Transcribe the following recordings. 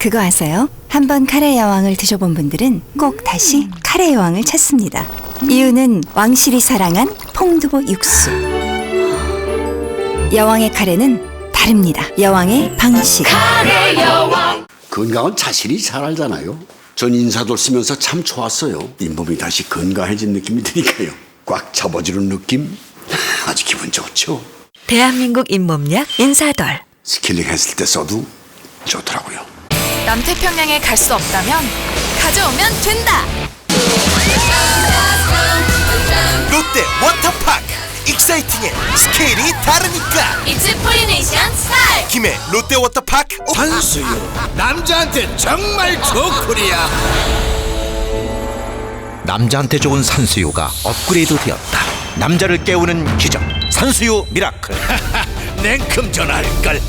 그거 아세요? 한번 카레 여왕을 드셔본 분들은 꼭 다시 카레 여왕을 찾습니다. 이유는 왕실이 사랑한 퐁두부 육수. 여왕의 카레는 다릅니다. 여왕의 방식. 카레 여왕. 건강은 자신이 잘 알잖아요. 전 인사돌 쓰면서 참 좋았어요. 잇몸이 다시 건강해진 느낌이 드니까요. 꽉 잡아주는 느낌? 아주 기분 좋죠. 대한민국 잇몸약 인사돌. 스케일링 했을 때 써도 좋더라고요. 남태평양에 갈 수 없다면 가져오면 된다. 롯데 워터파크 익사이팅해 스케일이 다르니까 It's 포리네이션 스타일. 김해 롯데 워터파크 산수유 남자한테 정말 좋구리야. 남자한테 좋은 산수유가 업그레이드 되었다. 남자를 깨우는 기적 산수유 미라클. 냉큼 전화할걸.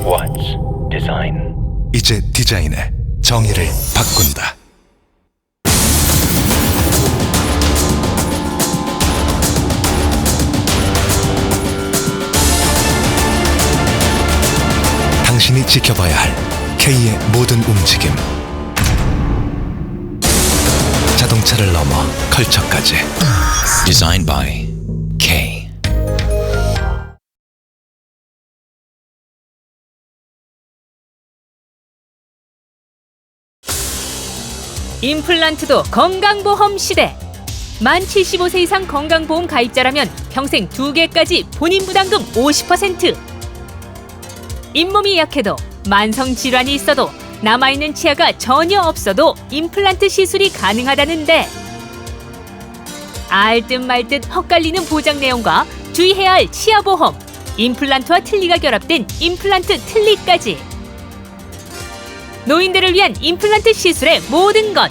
What's design? 이제 디자인의 정의를 바꾼다. 당신이 지켜봐야 할 K의 모든 움직임. 자동차를 넘어 컬처까지. Designed by K. 임플란트도 건강보험 시대. 만 75세 이상 건강보험 가입자라면 평생 2개까지 본인 부담금 50%. 잇몸이 약해도 만성질환이 있어도 남아있는 치아가 전혀 없어도 임플란트 시술이 가능하다는데, 알 듯 말 듯 헛갈리는 보장 내용과 주의해야 할 치아보험, 임플란트와 틀니가 결합된 임플란트 틀니까지. 노인들을 위한 임플란트 시술의 모든 것.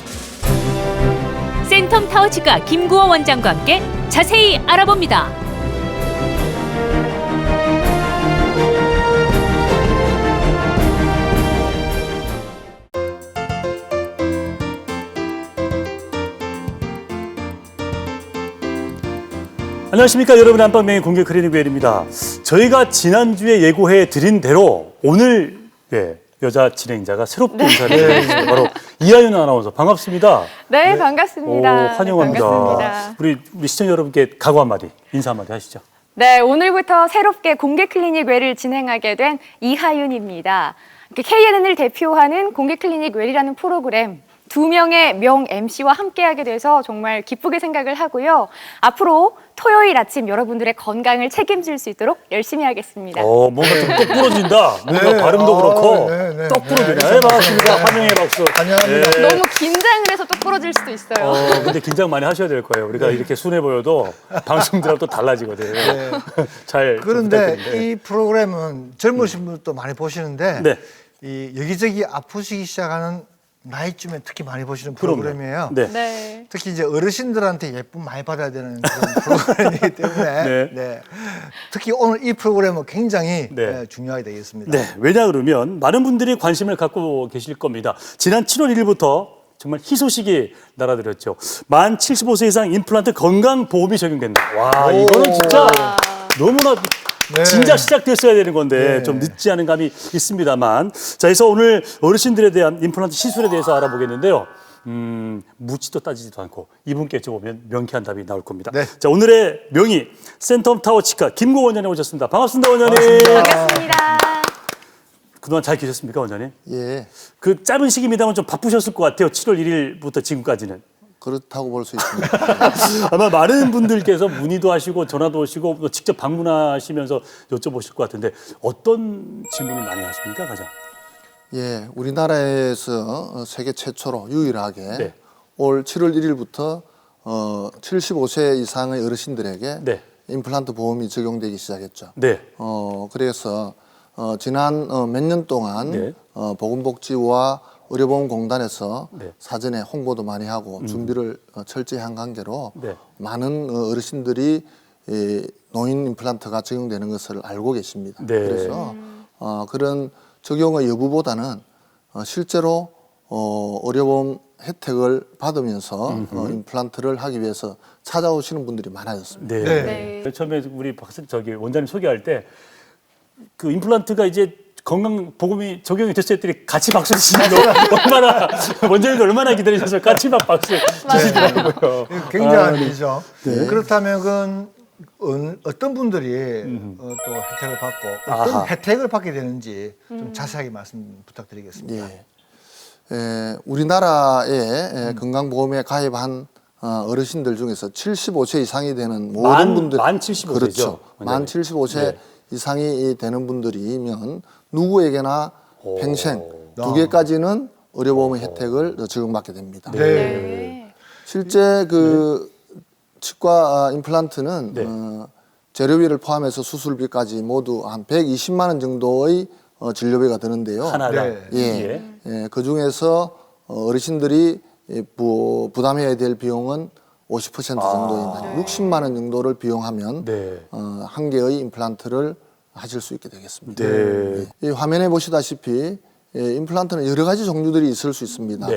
센텀 타워 치과 김구호 원장과 함께 자세히 알아봅니다. 안녕하십니까 여러분, 안방명의 공개 클리닉 웰입니다. 저희가 지난주에 예고해 드린 대로 오늘 여자 진행자가 새롭게 인사를 해주셨습니다. 바로 이하윤 아나운서, 반갑습니다. 네, 반갑습니다. 환영합니다. 반갑습니다. 우리 시청자 여러분께 각오 한마디, 인사 한마디 하시죠. 네, 오늘부터 새롭게 공개 클리닉 웰을 진행하게 된 이하윤입니다. KNN을 대표하는 공개 클리닉 웰이라는 프로그램, 2명의 명 MC와 함께하게 돼서 정말 기쁘게 생각을 하고요. 앞으로 토요일 아침 여러분들의 건강을 책임질 수 있도록 열심히 하겠습니다. 뭔가 좀 똑 부러진다. 뭔가 발음도 그렇고 똑 부러지네. 반갑습니다. 환영의 박수. 안녕하세요. 너무 긴장을 해서 똑 부러질 수도 있어요. 근데 긴장 많이 하셔야 될 거예요. 우리가 이렇게 순해 보여도 방송들하고 또 달라지거든요. 잘 그런데 부탁드립니다. 이 프로그램은 젊으신 분들도 많이 보시는데 이 여기저기 아프시기 시작하는 나이쯤에 특히 많이 보시는 프로그램이에요. 네. 특히 이제 어르신들한테 예쁨 많이 받아야 되는 그런 프로그램이기 때문에 특히 오늘 이 프로그램은 굉장히 중요하게 되겠습니다. 네, 왜냐 그러면 많은 분들이 관심을 갖고 계실 겁니다. 지난 7월 1일부터 정말 희소식이 날아들었죠. 만 75세 이상 임플란트 건강보험이 적용된다. 와, 이거는 진짜 너무나 진작 시작됐어야 되는 건데 좀 늦지 않은 감이 있습니다만, 자, 그래서 오늘 어르신들에 대한 임플란트 시술에 대해서 알아보겠는데요. 묻지도 따지지도 않고 이분께 여쭤보면 명쾌한 답이 나올 겁니다. 자, 오늘의 명의 센텀 타워 치과 김구호 원장님 오셨습니다. 반갑습니다, 원장님. 반갑습니다. 그동안 잘 계셨습니까, 원장님? 예. 그 짧은 시기입니다만 좀 바쁘셨을 것 같아요. 7월 1일부터 지금까지는. 그렇다고 볼 수 있습니다. 아마 많은 분들께서 문의도 하시고 전화도 오시고 또 직접 방문하시면서 여쭤보실 것 같은데 어떤 질문을 많이 하십니까, 가장? 예, 우리나라에서 세계 최초로 유일하게 올 7월 1일부터 75세 이상의 어르신들에게 임플란트 보험이 적용되기 시작했죠. 그래서 지난 몇 년 동안 보건복지부와 의료보험공단에서 사전에 홍보도 많이 하고 준비를 철저히 한 관계로 많은 어르신들이 노인 임플란트가 적용되는 것을 알고 계십니다. 그래서 그런 적용의 여부보다는 실제로 의료보험 혜택을 받으면서 임플란트를 하기 위해서 찾아오시는 분들이 많아졌습니다. 처음에 우리 원장님 소개할 때 그 임플란트가 이제 건강보험이 적용이 됐을 때 같이 박수 치시는 거 얼마나 원장님도 얼마나 기다리셔서 같이 막 박수 치시더라고요. 굉장한 일이죠. 네. 그렇다면 어떤 분들이 또 혜택을 받고 어떤 혜택을 받게 되는지 좀 자세하게 말씀 부탁드리겠습니다. 우리나라의 건강보험에 가입한 어르신들 중에서 75세 이상이 되는 모든 분들 만 75세죠? 그렇죠. 만 75세 이상이 되는 분들이면 누구에게나 평생 2개까지는 의료보험의 혜택을 적용받게 됩니다. 실제 그 치과 임플란트는 재료비를 포함해서 수술비까지 모두 한 120만 원 정도의 진료비가 드는데요. 하나당. 그 중에서 어르신들이 부담해야 될 비용은 50% 정도인 60만 원 정도를 비용하면 한 개의 임플란트를 하실 수 있게 되겠습니다. 이 화면에 보시다시피 임플란트는 여러 가지 종류들이 있을 수 있습니다.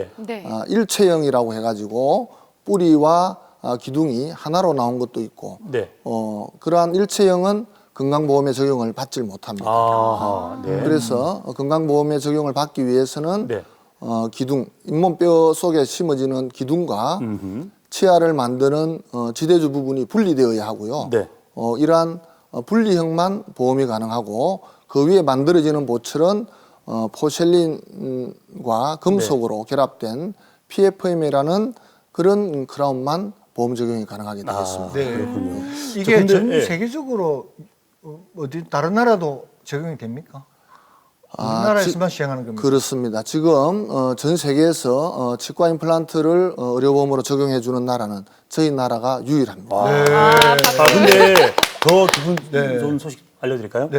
일체형이라고 해가지고 뿌리와 기둥이 하나로 나온 것도 있고 그러한 일체형은 건강보험의 적용을 받지 못합니다. 그래서 건강보험의 적용을 받기 위해서는 기둥, 잇몸뼈 속에 심어지는 기둥과 치아를 만드는 지대주 부분이 분리되어야 하고요. 이러한 분리형만 보험이 가능하고 그 위에 만들어지는 보철은 포셀린과 금속으로 결합된 PFM이라는 그런 크라운만 보험 적용이 가능하게 되겠습니다. 그렇군요. 이게 전 세계적으로 어디 다른 나라도 적용이 됩니까? 우리나라에서만 시행하는 겁니다. 그렇습니다. 지금 전 세계에서 치과 임플란트를 의료보험으로 적용해 주는 나라는 저희 나라가 유일합니다. 근데 더 기분 좋은 소식 알려드릴까요?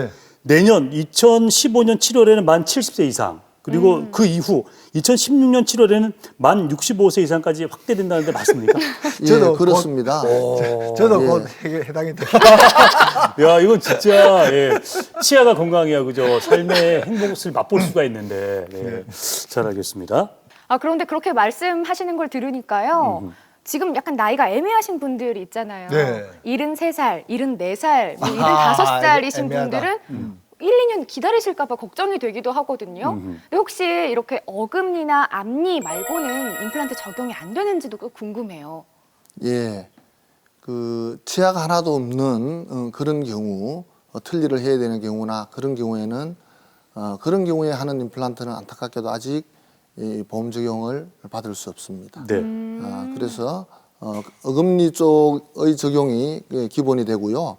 내년 2015년 7월에는 만 70세 이상 그리고 그 이후 2016년 7월에는 만 65세 이상까지 확대된다는데 맞습니까? 저도 그렇습니다. 저도 곧 해당이 돼요. 야, 이건 진짜 치아가 건강해야 그죠? 삶의 행복을 맛볼 수가 있는데 잘 알겠습니다. 그런데 그렇게 말씀하시는 걸 들으니까요. 지금 약간 나이가 애매하신 분들이 있잖아요. 73살, 74살, 75살이신 분들은 1, 2년 기다리실까 봐 걱정이 되기도 하거든요. 근데 혹시 이렇게 어금니나 앞니 말고는 임플란트 적용이 안 되는지도 궁금해요. 그 치아가 하나도 없는 그런 경우, 틀니를 해야 되는 경우나 그런 경우에는 그런 경우에 하는 임플란트는 안타깝게도 아직 이 보험 적용을 받을 수 없습니다. 그래서 어금니 쪽의 적용이 기본이 되고요.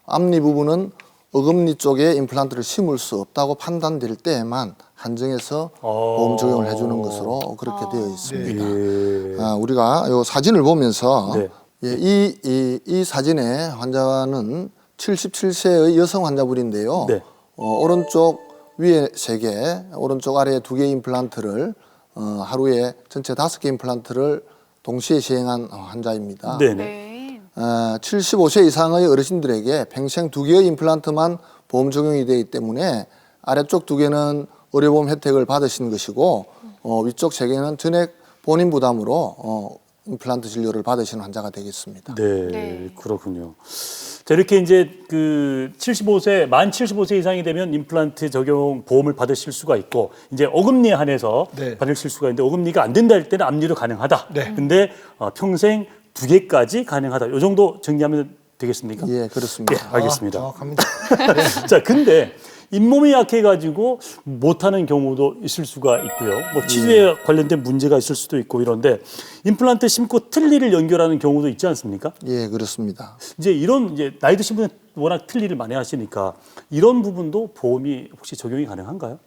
앞니 부분은 어금니 쪽에 임플란트를 심을 수 없다고 판단될 때에만 한정해서 보험 적용을 해주는 것으로 그렇게 되어 있습니다. 우리가 이 사진을 보면서 이 사진의 환자는 77세의 여성 환자분인데요. 오른쪽 위에 3개, 오른쪽 아래에 2개 임플란트를 하루에 전체 5개 임플란트를 동시에 시행한 환자입니다. 75세 이상의 어르신들에게 평생 2개의 임플란트만 보험 적용이 되기 때문에 아래쪽 2개는 의료보험 혜택을 받으신 것이고 위쪽 3개는 전액 본인 부담으로 임플란트 진료를 받으신 환자가 되겠습니다. 그렇군요. 자, 이렇게 이제 그 만 75세 이상이 되면 임플란트 적용 보험을 받으실 수가 있고 이제 어금니에 한해서 받으실 수가 있는데 어금니가 안 된다 할 때는 앞니도 가능하다. 근데 평생 2개까지 가능하다. 이 정도 정리하면 되겠습니까? 그렇습니다. 알겠습니다. 정확합니다. 자, 근데 잇몸이 약해가지고 못하는 경우도 있을 수가 있고요. 뭐 치주에 관련된 문제가 있을 수도 있고 이런데 임플란트 심고 틀니를 연결하는 경우도 있지 않습니까? 그렇습니다. 이제 나이 드신 분은 워낙 틀니를 많이 하시니까 이런 부분도 보험이 혹시 적용이 가능한가요?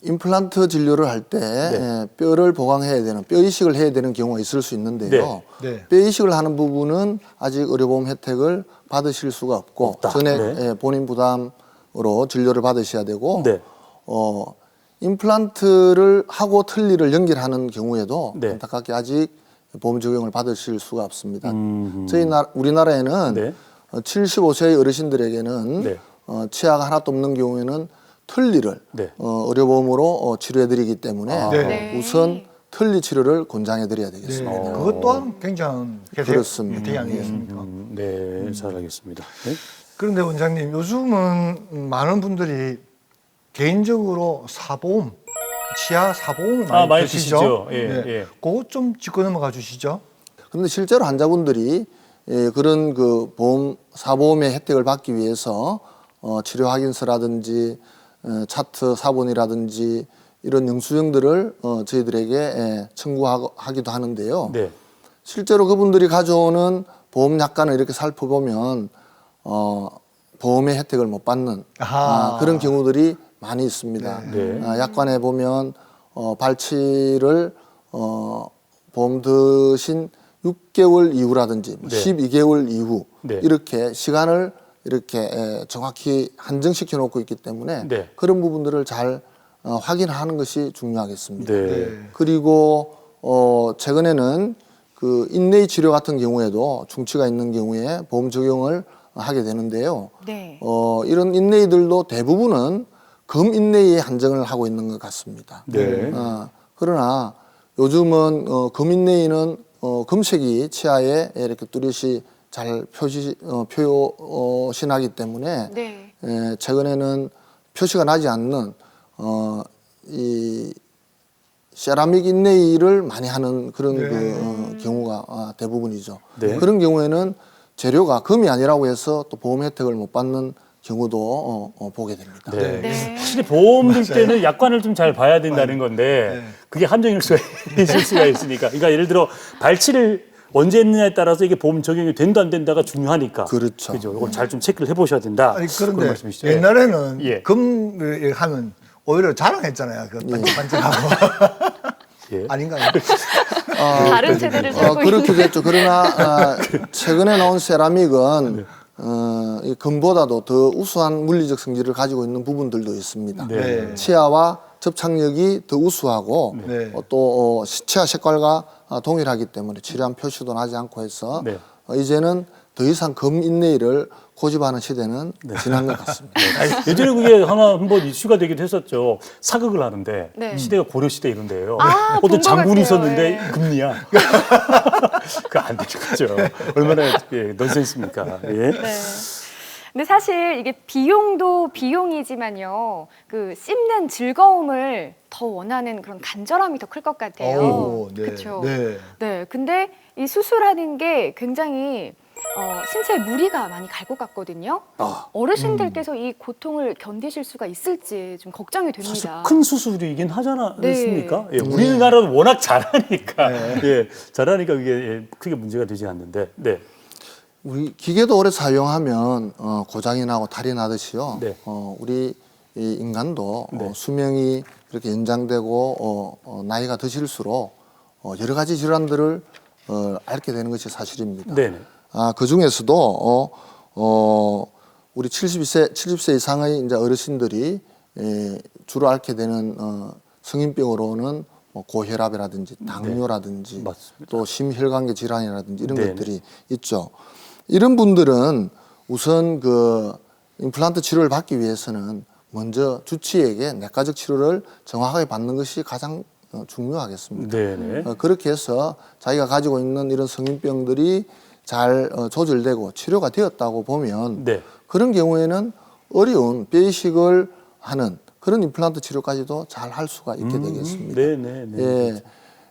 임플란트 진료를 할 때 뼈를 보강해야 되는, 뼈 이식을 해야 되는 경우가 있을 수 있는데요. 뼈 이식을 하는 부분은 아직 의료보험 혜택을 받으실 수가 없고 전액 본인 부담으로 진료를 받으셔야 되고 임플란트를 하고 틀니를 연결하는 경우에도 안타깝게 아직 보험 적용을 받으실 수가 없습니다. 우리나라에는 75세의 어르신들에게는 치아가 하나도 없는 경우에는 틀니를 의료보험으로 치료해드리기 때문에 우선 틀니 치료를 권장해드려야 되겠습니다. 그것 또한 굉장한 혜택이 아니겠습니까? 잘 알겠습니다. 그런데 원장님, 요즘은 많은 분들이 개인적으로 사보험, 치아 사보험을 많이 많이 드시죠? 드시죠. 예, 네. 예. 그거 좀 짚고 넘어가 주시죠. 그런데 실제로 환자분들이 그런 그 사보험의 혜택을 받기 위해서 치료 확인서라든지 차트 사본이라든지 이런 영수증들을 저희들에게 청구하기도 하는데요. 네. 실제로 그분들이 가져오는 보험 약관을 이렇게 살펴보면 보험의 혜택을 못 받는 그런 경우들이 많이 있습니다. 네. 약관에 보면 발치를 보험 드신 6개월 이후라든지 네. 12개월 이후 네. 이렇게 시간을 이렇게 정확히 한정시켜 놓고 있기 때문에 네. 그런 부분들을 잘 확인하는 것이 중요하겠습니다. 네. 그리고 최근에는 그 인내의 치료 같은 경우에도 중치가 있는 경우에 보험 적용을 하게 되는데요. 네. 이런 인내이들도 대부분은 금 인내에 한정을 하고 있는 것 같습니다. 네. 그러나 요즘은 금 인내이는 금색이 치아에 이렇게 뚜렷이 잘 표시나기 때문에 네. 최근에는 표시가 나지 않는 이 세라믹 인레이를 많이 하는 그런 그 경우가 대부분이죠. 네. 그런 경우에는 재료가 금이 아니라고 해서 또 보험 혜택을 못 받는 경우도 보게 됩니다. 네. 네. 확실히 보험 들 때는 약관을 좀 잘 봐야 된다는 건데 그게 함정일 수가 있을 수가 있으니까. 그러니까 예를 들어 발치를 언제 했느냐에 따라서 이게 보험 적용이 된다 안 된다가 중요하니까. 그렇죠. 그죠. 이걸 잘 좀 체크를 해보셔야 된다. 아니, 그런 그런데 말씀이시죠. 옛날에는 예. 금을 하면 오히려 자랑했잖아요. 그 반짝반짝하고. 예. 아닌가요? 다른 세대를 살고 그렇게 있는. 됐죠. 그러나 최근에 나온 세라믹은 이 금보다도 더 우수한 물리적 성질을 가지고 있는 부분들도 있습니다. 네. 치아와 접착력이 더 우수하고 네. 또 치아 색깔과 동일하기 때문에 치료한 표시도 나지 않고 해서 네. 이제는 더 이상 금 인레이를 고집하는 시대는 지난 것 같습니다. 예전에 그게 한번 이슈가 되기도 했었죠. 사극을 하는데 네. 시대가 고려 시대 이런데요. 아, 본것 어떤 장군이 같아요. 있었는데 예. 금리야. 그거 안 되는 거죠. 얼마나 넌센스입니까? 예. 네. 근데 사실 이게 비용도 비용이지만요. 그 씹는 즐거움을 더 원하는 그런 간절함이 더 클 것 같아요. 오, 네. 그렇죠. 네. 네. 근데 이 수술하는 게 굉장히 신체에 무리가 많이 갈 것 같거든요. 어르신들께서 이 고통을 견디실 수가 있을지 좀 걱정이 됩니다. 사실 큰 수술이긴 하잖아, 네. 않습니까? 예, 우리나라는 워낙 잘하니까, 예, 잘하니까 그게 크게 문제가 되지 않는데, 네. 우리 기계도 오래 사용하면 고장이 나고 탈이 나듯이요. 네. 우리 이 인간도 네. 수명이 이렇게 연장되고 나이가 드실수록 여러 가지 질환들을 앓게 되는 것이 사실입니다. 네네. 그 중에서도 우리 70세 이상의 이제 어르신들이 주로 앓게 되는 성인병으로는 고혈압이라든지 당뇨라든지 맞습니다. 또 심혈관계 질환이라든지 이런 네네. 것들이 있죠. 이런 분들은 우선 그 임플란트 치료를 받기 위해서는 먼저 주치의에게 내과적 치료를 정확하게 받는 것이 가장 중요하겠습니다. 네네. 그렇게 해서 자기가 가지고 있는 이런 성인병들이 잘 조절되고 치료가 되었다고 보면 네. 그런 경우에는 어려운 뼈이식을 하는 그런 임플란트 치료까지도 잘 할 수가 있게 되겠습니다. 네네.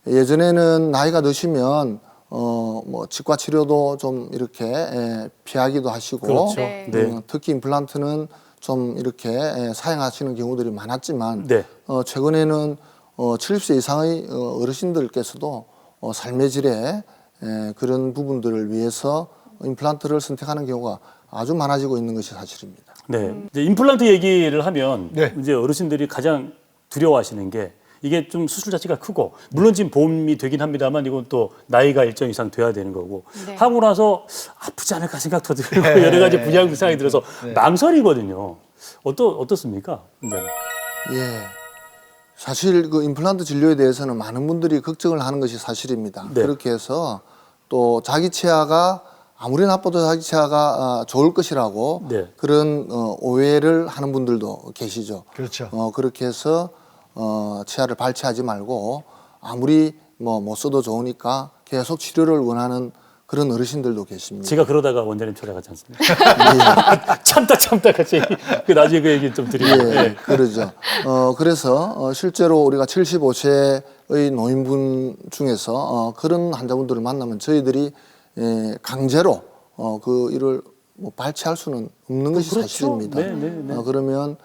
예전에는 나이가 드시면 뭐 치과 치료도 좀 이렇게 피하기도 하시고 그렇죠. 네. 특히 임플란트는 좀 이렇게 사용하시는 경우들이 많았지만 네. 최근에는 70세 이상의 어르신들께서도 삶의 질에 그런 부분들을 위해서 임플란트를 선택하는 경우가 아주 많아지고 있는 것이 사실입니다. 네. 이제 임플란트 얘기를 하면 네. 이제 어르신들이 가장 두려워하시는 게 이게 좀 수술 자체가 크고 물론 지금 보험이 되긴 합니다만 이건 또 나이가 일정 이상 돼야 되는 거고 네. 하고 나서 아프지 않을까 생각도 들고 여러 가지 부작용이 들어서 망설이거든요. 어떻습니까? 예. 사실 그 임플란트 진료에 대해서는 많은 분들이 걱정을 하는 것이 사실입니다. 네. 그렇게 해서 또 자기 치아가 아무리 나빠도 자기 치아가 좋을 것이라고 네. 그런 오해를 하는 분들도 계시죠. 그렇죠. 그렇게 해서 치아를 발치하지 말고 아무리 뭐 못 써도 좋으니까 계속 치료를 원하는 그런 어르신들도 계십니다. 제가 그러다가 원장님 찾아가지 않습니까? 참다 같이 그 나중에 그 얘기 좀 드리고. 예, 그러죠. 그래서 실제로 우리가 75세의 노인분 중에서 그런 환자분들을 만나면 저희들이 강제로 그 일을 뭐 발치할 수는 없는 것이 그렇죠. 사실입니다. 네. 그러면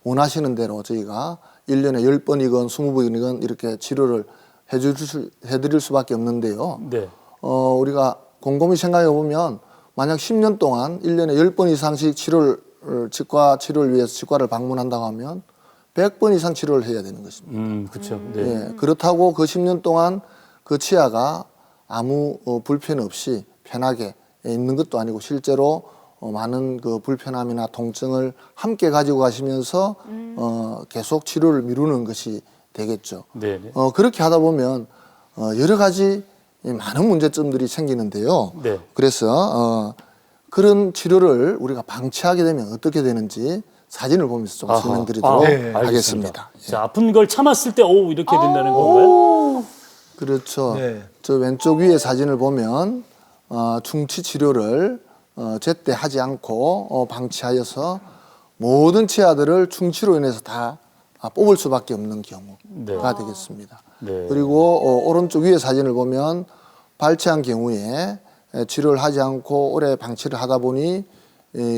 원하시는 대로 저희가 1년에 10번이건 20번이건 이렇게 치료를 해드릴 수밖에 없는데요. 네. 우리가 곰곰이 생각해 보면 만약 10년 동안 1년에 10번 이상씩 치과 치료를 위해서 치과를 방문한다고 하면 100번 이상 치료를 해야 되는 것입니다. 그렇죠. 네. 예, 그렇다고 그 10년 동안 그 치아가 아무 불편 없이 편하게 있는 것도 아니고 실제로 많은 그 불편함이나 통증을 함께 가지고 가시면서 계속 치료를 미루는 것이 되겠죠. 네. 그렇게 하다 보면 여러 가지 많은 문제점들이 생기는데요. 네. 그래서 그런 치료를 우리가 방치하게 되면 어떻게 되는지 사진을 보면서 좀 설명드리도록 하겠습니다. 자, 아픈 걸 참았을 때 이렇게 된다는 건가요? 그렇죠. 네. 저 왼쪽 위에 사진을 보면 충치 치료를 제때 하지 않고 방치하여서 모든 치아들을 충치로 인해서 다 뽑을 수밖에 없는 경우가 되겠습니다. 네. 그리고 오른쪽 위에 사진을 보면 발치한 경우에 치료를 하지 않고 오래 방치를 하다 보니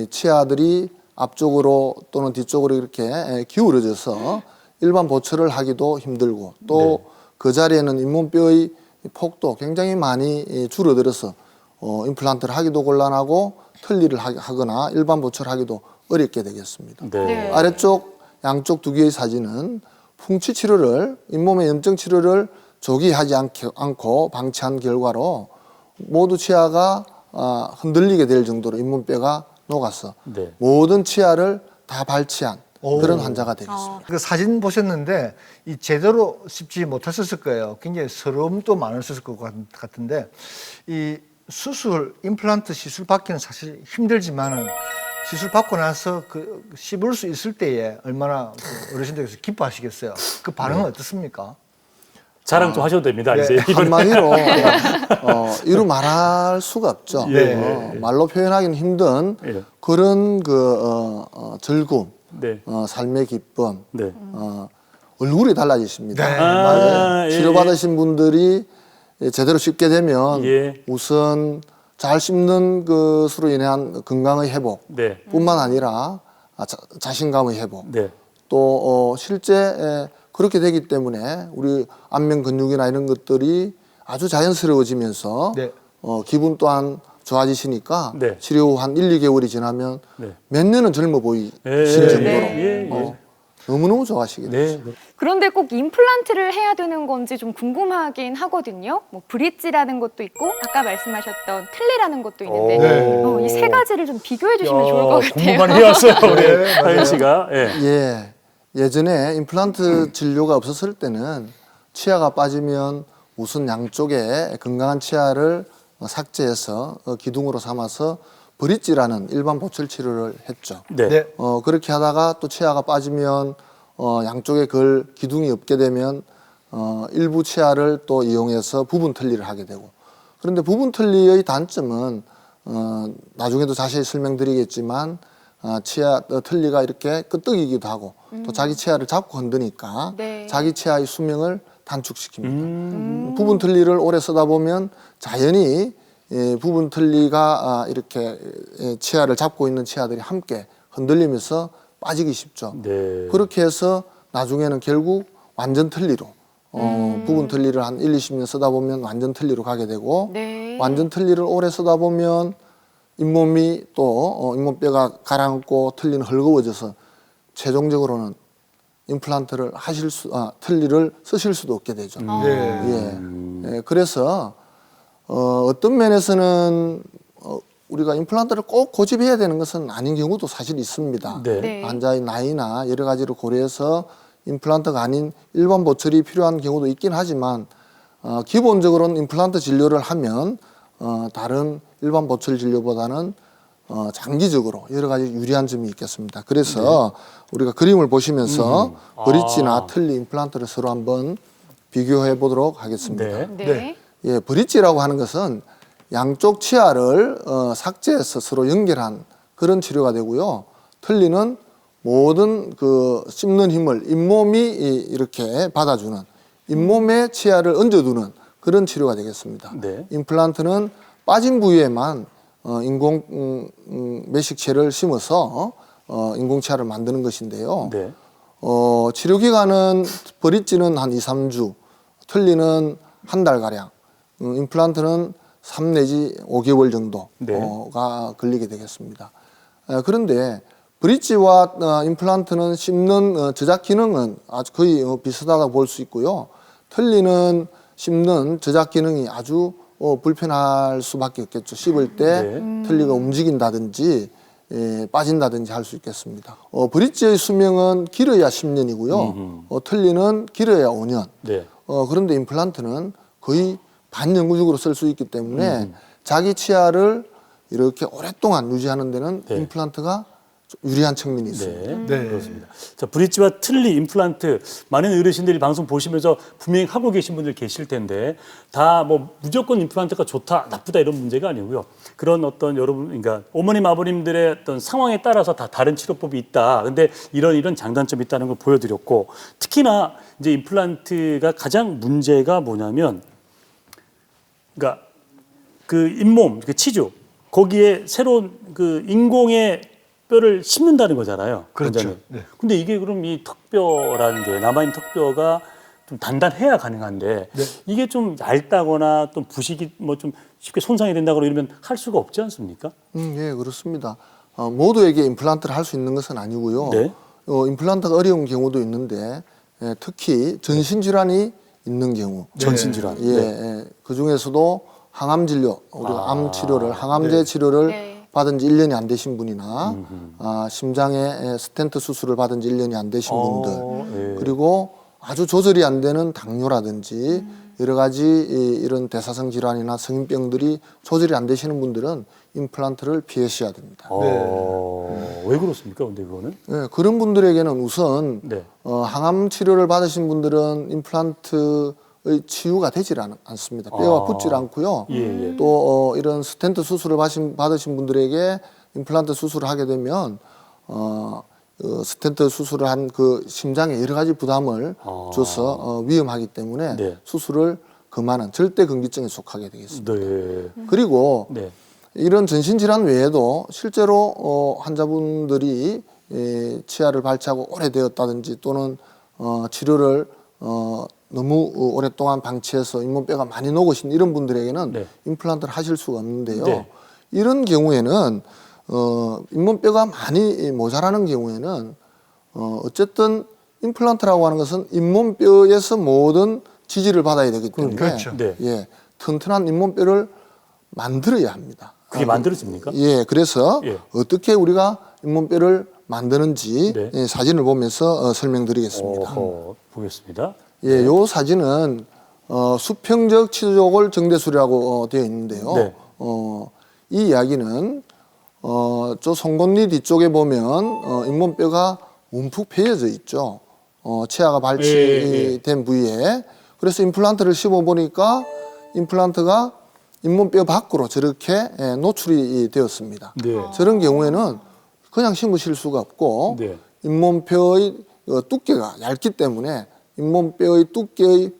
치아들이 앞쪽으로 또는 뒤쪽으로 이렇게 기울어져서 일반 보철을 하기도 힘들고 또 그 자리에는 잇몸뼈의 폭도 굉장히 많이 줄어들어서 임플란트를 하기도 곤란하고 틀니를 하거나 일반 보철을 하기도 어렵게 되겠습니다. 네. 아래쪽 양쪽 두 개의 사진은 풍치 치료를 잇몸의 염증 치료를 조기 하지 않고 방치한 결과로 모두 치아가 흔들리게 될 정도로 잇몸뼈가 녹아서 모든 치아를 다 발치한 그런 환자가 되겠습니다. 그 사진 보셨는데 이 제대로 씹지 못하셨을 거예요. 굉장히 서러움도 많으셨을 것 같은데 이 수술, 임플란트 시술 받기는 사실 힘들지만은 시술 받고 나서 그 씹을 수 있을 때에 얼마나 그 어르신들께서 기뻐하시겠어요. 그 반응은 어떻습니까? 자랑 좀 하셔도 됩니다. 이제 한마디로 이루 말할 수가 없죠. 말로 표현하기는 힘든 그런 그 즐거움, 삶의 기쁨, 얼굴이 달라지십니다. 치료받으신 분들이 제대로 씹게 되면 우선 잘 씹는 것으로 인한 건강의 회복 뿐만 아니라 자신감의 회복 또 실제 그렇게 되기 때문에 우리 안면 근육이나 이런 것들이 아주 자연스러워지면서 기분 또한 좋아지시니까 치료 후 한 1, 2개월이 지나면 몇 년은 젊어 보이실 정도로 너무너무 좋아하시게 되죠. 그런데 꼭 임플란트를 해야 되는 건지 좀 궁금하긴 하거든요. 뭐 브릿지라는 것도 있고 아까 말씀하셨던 틀니라는 것도 있는데 이 세 가지를 좀 비교해 주시면 좋을 것 같아요. 공부 많이 해왔어요, 우리 하연 씨가. 예전에 임플란트 진료가 없었을 때는 치아가 빠지면 우선 양쪽에 건강한 치아를 삭제해서 기둥으로 삼아서 브릿지라는 일반 보철 치료를 했죠. 그렇게 하다가 또 치아가 빠지면 양쪽에 걸 기둥이 없게 되면 일부 치아를 또 이용해서 부분 틀니를 하게 되고 그런데 부분 틀니의 단점은 나중에도 자세히 설명드리겠지만 치아 틀니가 이렇게 끄떡이기도 하고 또 자기 치아를 잡고 흔드니까 자기 치아의 수명을 단축시킵니다. 부분 틀니를 오래 쓰다 보면 자연히 부분 틀니가 이렇게 치아를 잡고 있는 치아들이 함께 흔들리면서 빠지기 쉽죠. 그렇게 해서 나중에는 결국 완전 틀니로 부분 틀니를 한 1, 20년 쓰다 보면 완전 틀니로 가게 되고 완전 틀니를 오래 쓰다 보면 잇몸이 또 잇몸뼈가 가라앉고 틀니는 헐거워져서 최종적으로는 임플란트를 틀니를 쓰실 수도 없게 되죠. 그래서 어떤 면에서는 우리가 임플란트를 꼭 고집해야 되는 것은 아닌 경우도 사실 있습니다. 환자의 나이나 여러 가지를 고려해서 임플란트가 아닌 일반 보철이 필요한 경우도 있긴 하지만 기본적으로는 임플란트 진료를 하면 다른 일반 보철 진료보다는 장기적으로 여러 가지 유리한 점이 있겠습니다. 그래서 우리가 그림을 보시면서 브릿지나 틀니, 임플란트를 서로 한번 비교해 보도록 하겠습니다. 브릿지라고 하는 것은 양쪽 치아를 삭제해서 서로 연결한 그런 치료가 되고요. 틀니는 모든 그 씹는 힘을 잇몸이 이렇게 받아주는, 잇몸에 치아를 얹어두는 그런 치료가 되겠습니다. 네. 임플란트는 빠진 부위에만 인공 매식체를 심어서 인공치아를 만드는 것인데요. 네. 치료 기간은 브릿지는 한 2, 3주, 틀니는 한 달가량, 임플란트는 3 내지 5개월 정도가 네. 걸리게 되겠습니다. 그런데 브릿지와 임플란트는 씹는 저작 기능은 아주 거의 비슷하다고 볼 수 있고요. 틀니는 씹는 저작 기능이 아주 불편할 수밖에 없겠죠. 씹을 때 틀니가 움직인다든지 빠진다든지 할 수 있겠습니다. 브릿지의 수명은 길어야 10년이고요. 틀니는 길어야 5년. 네. 그런데 임플란트는 거의 반영구적으로 쓸 수 있기 때문에 자기 치아를 이렇게 오랫동안 유지하는 데는 임플란트가 유리한 측면이 있습니다. 네, 그렇습니다. 자, 브릿지와 틀니, 임플란트 많은 어르신들이 방송 보시면서 분명히 하고 계신 분들 계실 텐데 다 뭐 무조건 임플란트가 좋다, 나쁘다 이런 문제가 아니고요. 그런 어떤 여러분, 그러니까 어머님, 아버님들의 어떤 상황에 따라서 다 다른 치료법이 있다. 근데 이런 장단점이 있다는 걸 보여드렸고, 특히나 이제 임플란트가 가장 문제가 뭐냐면, 그러니까 그 잇몸, 그 치주 거기에 새로운 그 인공의 뼈를 심는다는 거잖아요. 그렇죠. 네. 근데 이게 그럼 이 턱뼈라는 게 남아있는 턱뼈가 좀 단단해야 가능한데 이게 좀 얇다거나 또 부식이 뭐 좀 쉽게 손상이 된다거나 이러면 할 수가 없지 않습니까? 예, 그렇습니다. 모두에게 임플란트를 할 수 있는 것은 아니고요. 네. 임플란트가 어려운 경우도 있는데 특히 전신질환이 있는 경우. 전신질환. 예, 그 중에서도 항암 진료, 우리가 암 치료를, 항암제 치료를 받은 지 1년이 안 되신 분이나 심장에 스텐트 수술을 받은 지 1년이 안 되신 분들, 그리고 아주 조절이 안 되는 당뇨라든지 여러 가지 이런 대사성 질환이나 성인병들이 조절이 안 되시는 분들은 임플란트를 피하셔야 됩니다. 왜 그렇습니까? 근데 그거는? 네, 그런 분들에게는 우선 항암 치료를 받으신 분들은 임플란트의 치유가 되질 않습니다. 뼈가 붙질 않고요. 또 이런 스텐트 수술을 받으신 분들에게 임플란트 수술을 하게 되면 스텐트 수술을 한 그 심장에 여러 가지 부담을 줘서 위험하기 때문에 수술을 금하는 절대 금기증에 속하게 되겠습니다. 그리고 이런 전신질환 외에도 실제로 환자분들이 치아를 발치하고 오래되었다든지 또는 치료를 너무 오랫동안 방치해서 잇몸뼈가 많이 녹으신 이런 분들에게는 임플란트를 하실 수가 없는데요. 이런 경우에는 잇몸뼈가 많이 모자라는 경우에는 어쨌든 임플란트라고 하는 것은 잇몸뼈에서 모든 지지를 받아야 되기 때문에 예, 튼튼한 잇몸뼈를 만들어야 합니다. 그게 만들어집니까? 예, 그래서 어떻게 우리가 잇몸뼈를 만드는지 사진을 보면서 설명드리겠습니다. 보겠습니다. 예, 요 사진은 수평적 치조골 정대술이라고 되어 있는데요. 이 이야기는 저 송곳니 뒤쪽에 보면 잇몸뼈가 움푹 패여져 있죠. 치아가 발치된 부위에. 그래서 임플란트를 씹어 보니까 임플란트가 잇몸뼈 밖으로 저렇게 노출이 되었습니다. 저런 경우에는 그냥 심으실 수가 없고 잇몸뼈의 두께가 얇기 때문에 잇몸뼈의 두께의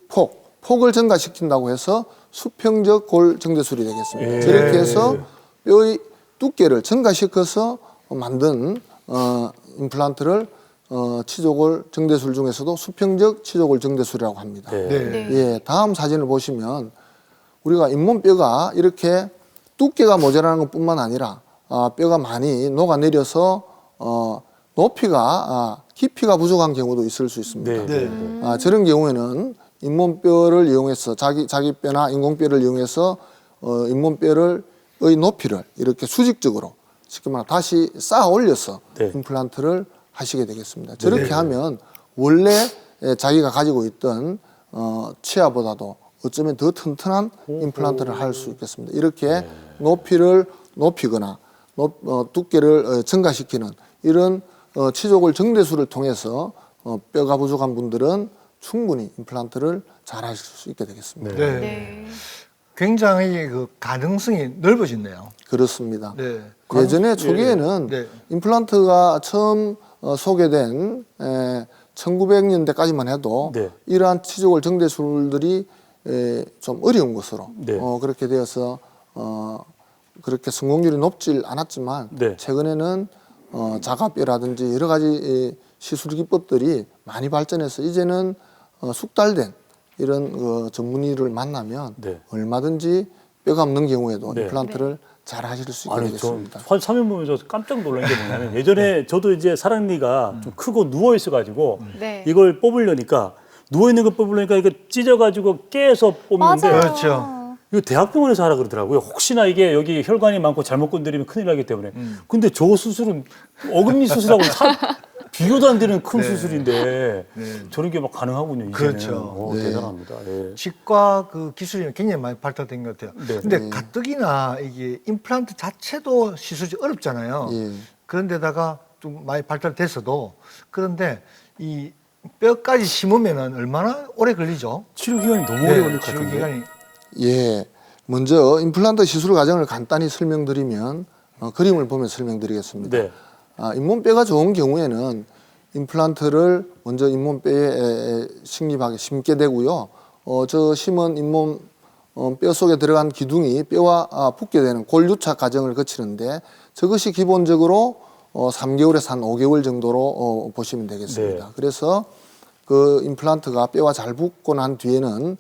폭을 증가시킨다고 해서 수평적 골 정대술이 되겠습니다. 저렇게 해서 뼈의 두께를 증가시켜서 만든 임플란트를 치조골 정대술 중에서도 수평적 치조골 정대술이라고 합니다. 예, 다음 사진을 보시면 우리가 잇몸뼈가 이렇게 두께가 모자라는 것뿐만 아니라 뼈가 많이 녹아내려서 깊이가 부족한 경우도 있을 수 있습니다. 저런 경우에는 잇몸뼈를 이용해서 자기 뼈나 인공뼈를 이용해서 잇몸뼈의 높이를 이렇게 수직적으로 쉽게 말하면 다시 쌓아 올려서 임플란트를 하시게 되겠습니다. 저렇게 하면 원래 자기가 가지고 있던 치아보다도 어쩌면 더 튼튼한 임플란트를 할 수 있겠습니다. 이렇게 높이를 높이거나 두께를 증가시키는 이런 치조골 정대술을 통해서 뼈가 부족한 분들은 충분히 임플란트를 잘 하실 수 있게 되겠습니다. 굉장히 그 가능성이 넓어졌네요. 그렇습니다. 네. 예전에 초기에는 네. 임플란트가 처음 소개된 1900년대까지만 해도 네. 이러한 치조골 정대술들이 좀 어려운 것으로 네. 그렇게 되어서 그렇게 성공률이 높질 않았지만 네. 최근에는 자가뼈라든지 여러 가지 시술 기법들이 많이 발전해서 이제는 숙달된 이런 전문의를 만나면 네. 얼마든지 뼈가 없는 경우에도 네. 임플란트를 잘 하실 수 있게 되겠습니다. 저 화면 보면서 깜짝 놀란 게 뭐냐면 예전에 저도 이제 사랑니가 좀 크고 누워 있어가지고 네. 이걸 뽑으려니까 누워 있는 거 뽑으려니까 이거 찢어가지고 깨서 뽑는데 맞아요. 그렇죠. 이거 대학병원에서 하라 그러더라고요. 혹시나 이게 여기 혈관이 많고 잘못 건드리면 큰일 나기 때문에. 근데 저 수술은 어금니 수술하고 비교도 안 되는 큰 네. 수술인데 네. 저런 게 막 가능하군요. 이제는. 그렇죠. 네. 대단합니다. 예. 치과 그 기술이 굉장히 많이 발달된 것 같아요. 네. 근데 가뜩이나 이게 임플란트 자체도 시술이 어렵잖아요. 예. 그런데다가 좀 많이 발달됐어도 그런데 이 뼈까지 심으면은 얼마나 오래 걸리죠? 치료 기간이 너무 오래 걸릴 것 치료 같은데. 기간이. 예, 먼저 임플란트 시술 과정을 간단히 설명드리면 그림을 보면 설명드리겠습니다. 네. 잇몸뼈가 좋은 경우에는 임플란트를 먼저 잇몸뼈에 식립하게 심게 되고요. 저 심은 잇몸 뼈 속에 들어간 기둥이 뼈와 붙게 되는 골유착 과정을 거치는데 저것이 기본적으로 3개월에서 한 5개월 정도로 보시면 되겠습니다. 네. 그래서 그 임플란트가 뼈와 잘 붙고 난 뒤에는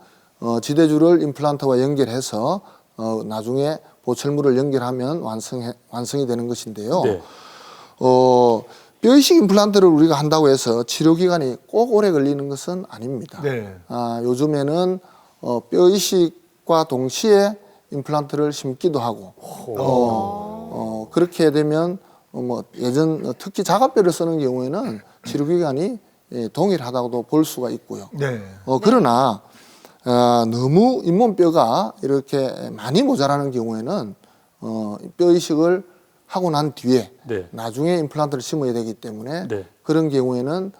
지대줄을 임플란트와 연결해서 나중에 보철물을 연결하면 완성이 되는 것인데요. 네. 뼈이식 임플란트를 우리가 한다고 해서 치료 기간이 꼭 오래 걸리는 것은 아닙니다. 네. 요즘에는 뼈이식과 동시에 임플란트를 심기도 하고 그렇게 되면 특히 자가뼈를 쓰는 경우에는 치료 기간이 동일하다고도 볼 수가 있고요. 네. 그러나 너무 잇몸뼈가 이렇게 많이 모자라는 경우에는 뼈 이식을 하고 난 뒤에 네. 나중에 임플란트를 심어야 되기 때문에 네. 그런 경우에는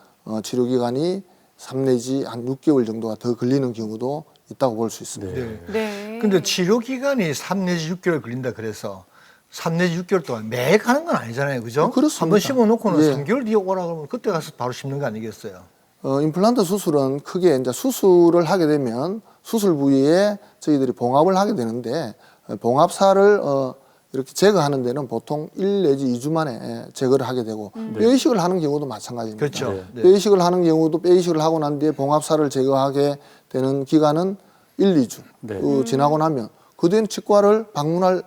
치료 기간이 3 내지 한 6개월 정도가 더 걸리는 경우도 있다고 볼 수 있습니다. 네. 네. 근데 치료 기간이 3 내지 6개월 걸린다 그래서 3 내지 6개월 동안 매일 가는 건 아니잖아요. 그죠? 그렇습니다. 한번 심어놓고는 예. 3개월 뒤에 오라 그러면 그때 가서 바로 심는 거 아니겠어요? 임플란트 수술은 크게 이제 수술을 하게 되면 수술 부위에 저희들이 봉합을 하게 되는데 봉합살을 이렇게 제거하는 데는 보통 1 내지 2주 만에 제거를 하게 되고 뼈 이식을 하는 경우도 마찬가지입니다. 그렇죠. 뼈 이식을 하는 경우도 뼈 이식을 하고 난 뒤에 봉합살을 제거하게 되는 기간은 1, 2주 네. 지나고 나면 그 뒤엔 치과를 방문할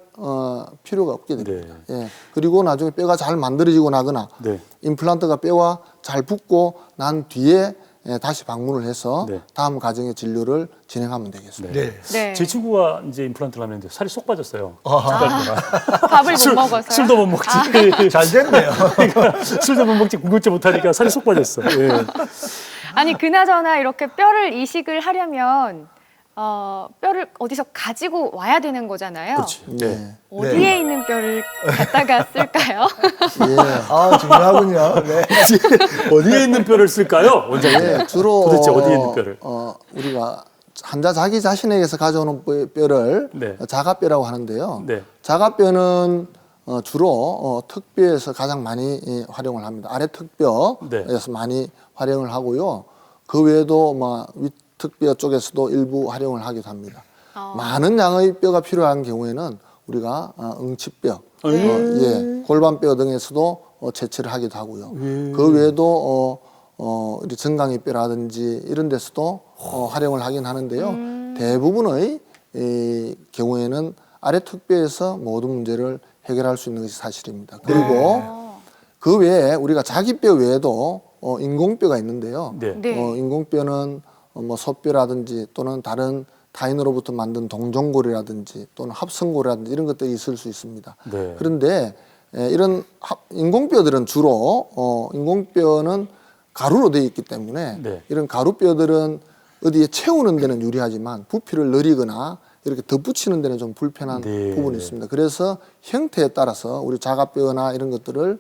필요가 없게 됩니다. 네. 예. 그리고 나중에 뼈가 잘 만들어지고 나거나 네. 임플란트가 뼈와 잘 붙고 난 뒤에 다시 방문을 해서 네. 다음 과정의 진료를 진행하면 되겠습니다. 네. 네. 제 친구가 이제 임플란트를 하면 살이 쏙 빠졌어요. 밥을 못 먹어서요. 술도 못 먹지. 잘 됐네요. 그러니까 술도 못 먹지, 군것질 못하니까 살이 쏙 빠졌어. 예. 아니 그나저나 이렇게 뼈를 이식을 하려면 뼈를 어디서 가지고 와야 되는 거잖아요. 그렇지. 네. 어디에 네. 있는 뼈를 갖다가 쓸까요? 예. 중요하군요. 네. 어디에 있는 뼈를 쓸까요, 원장님? 예, 주로 도대체 어디에 있는 뼈를? 우리가 환자 자기 자신에게서 가져오는 뼈를 네. 자가뼈라고 하는데요. 네. 자가뼈는 주로 턱뼈에서 가장 많이 활용을 합니다. 아래 턱뼈에서 네. 많이 활용을 하고요. 그 외에도 윗턱뼈 쪽에서도 일부 활용을 하기도 합니다. 많은 양의 뼈가 필요한 경우에는 우리가 응치뼈, 골반뼈 등에서도 채취를 하기도 하고요. 그 외에도 우리 정강이뼈라든지 이런 데서도 활용을 하긴 하는데요. 대부분의 경우에는 아래 턱뼈에서 모든 문제를 해결할 수 있는 것이 사실입니다. 그리고 그 외에 우리가 자기뼈 외에도 인공뼈가 있는데요. 네. 인공뼈는 소뼈라든지 또는 다른 타인으로부터 만든 동종골이라든지 또는 합성골이라든지 이런 것들이 있을 수 있습니다. 네. 그런데 이런 인공뼈들은 주로 인공뼈는 가루로 되어 있기 때문에 네. 이런 가루뼈들은 어디에 채우는 데는 유리하지만 부피를 늘리거나 이렇게 덧붙이는 데는 좀 불편한 네. 부분이 있습니다. 그래서 형태에 따라서 우리 자가뼈나 이런 것들을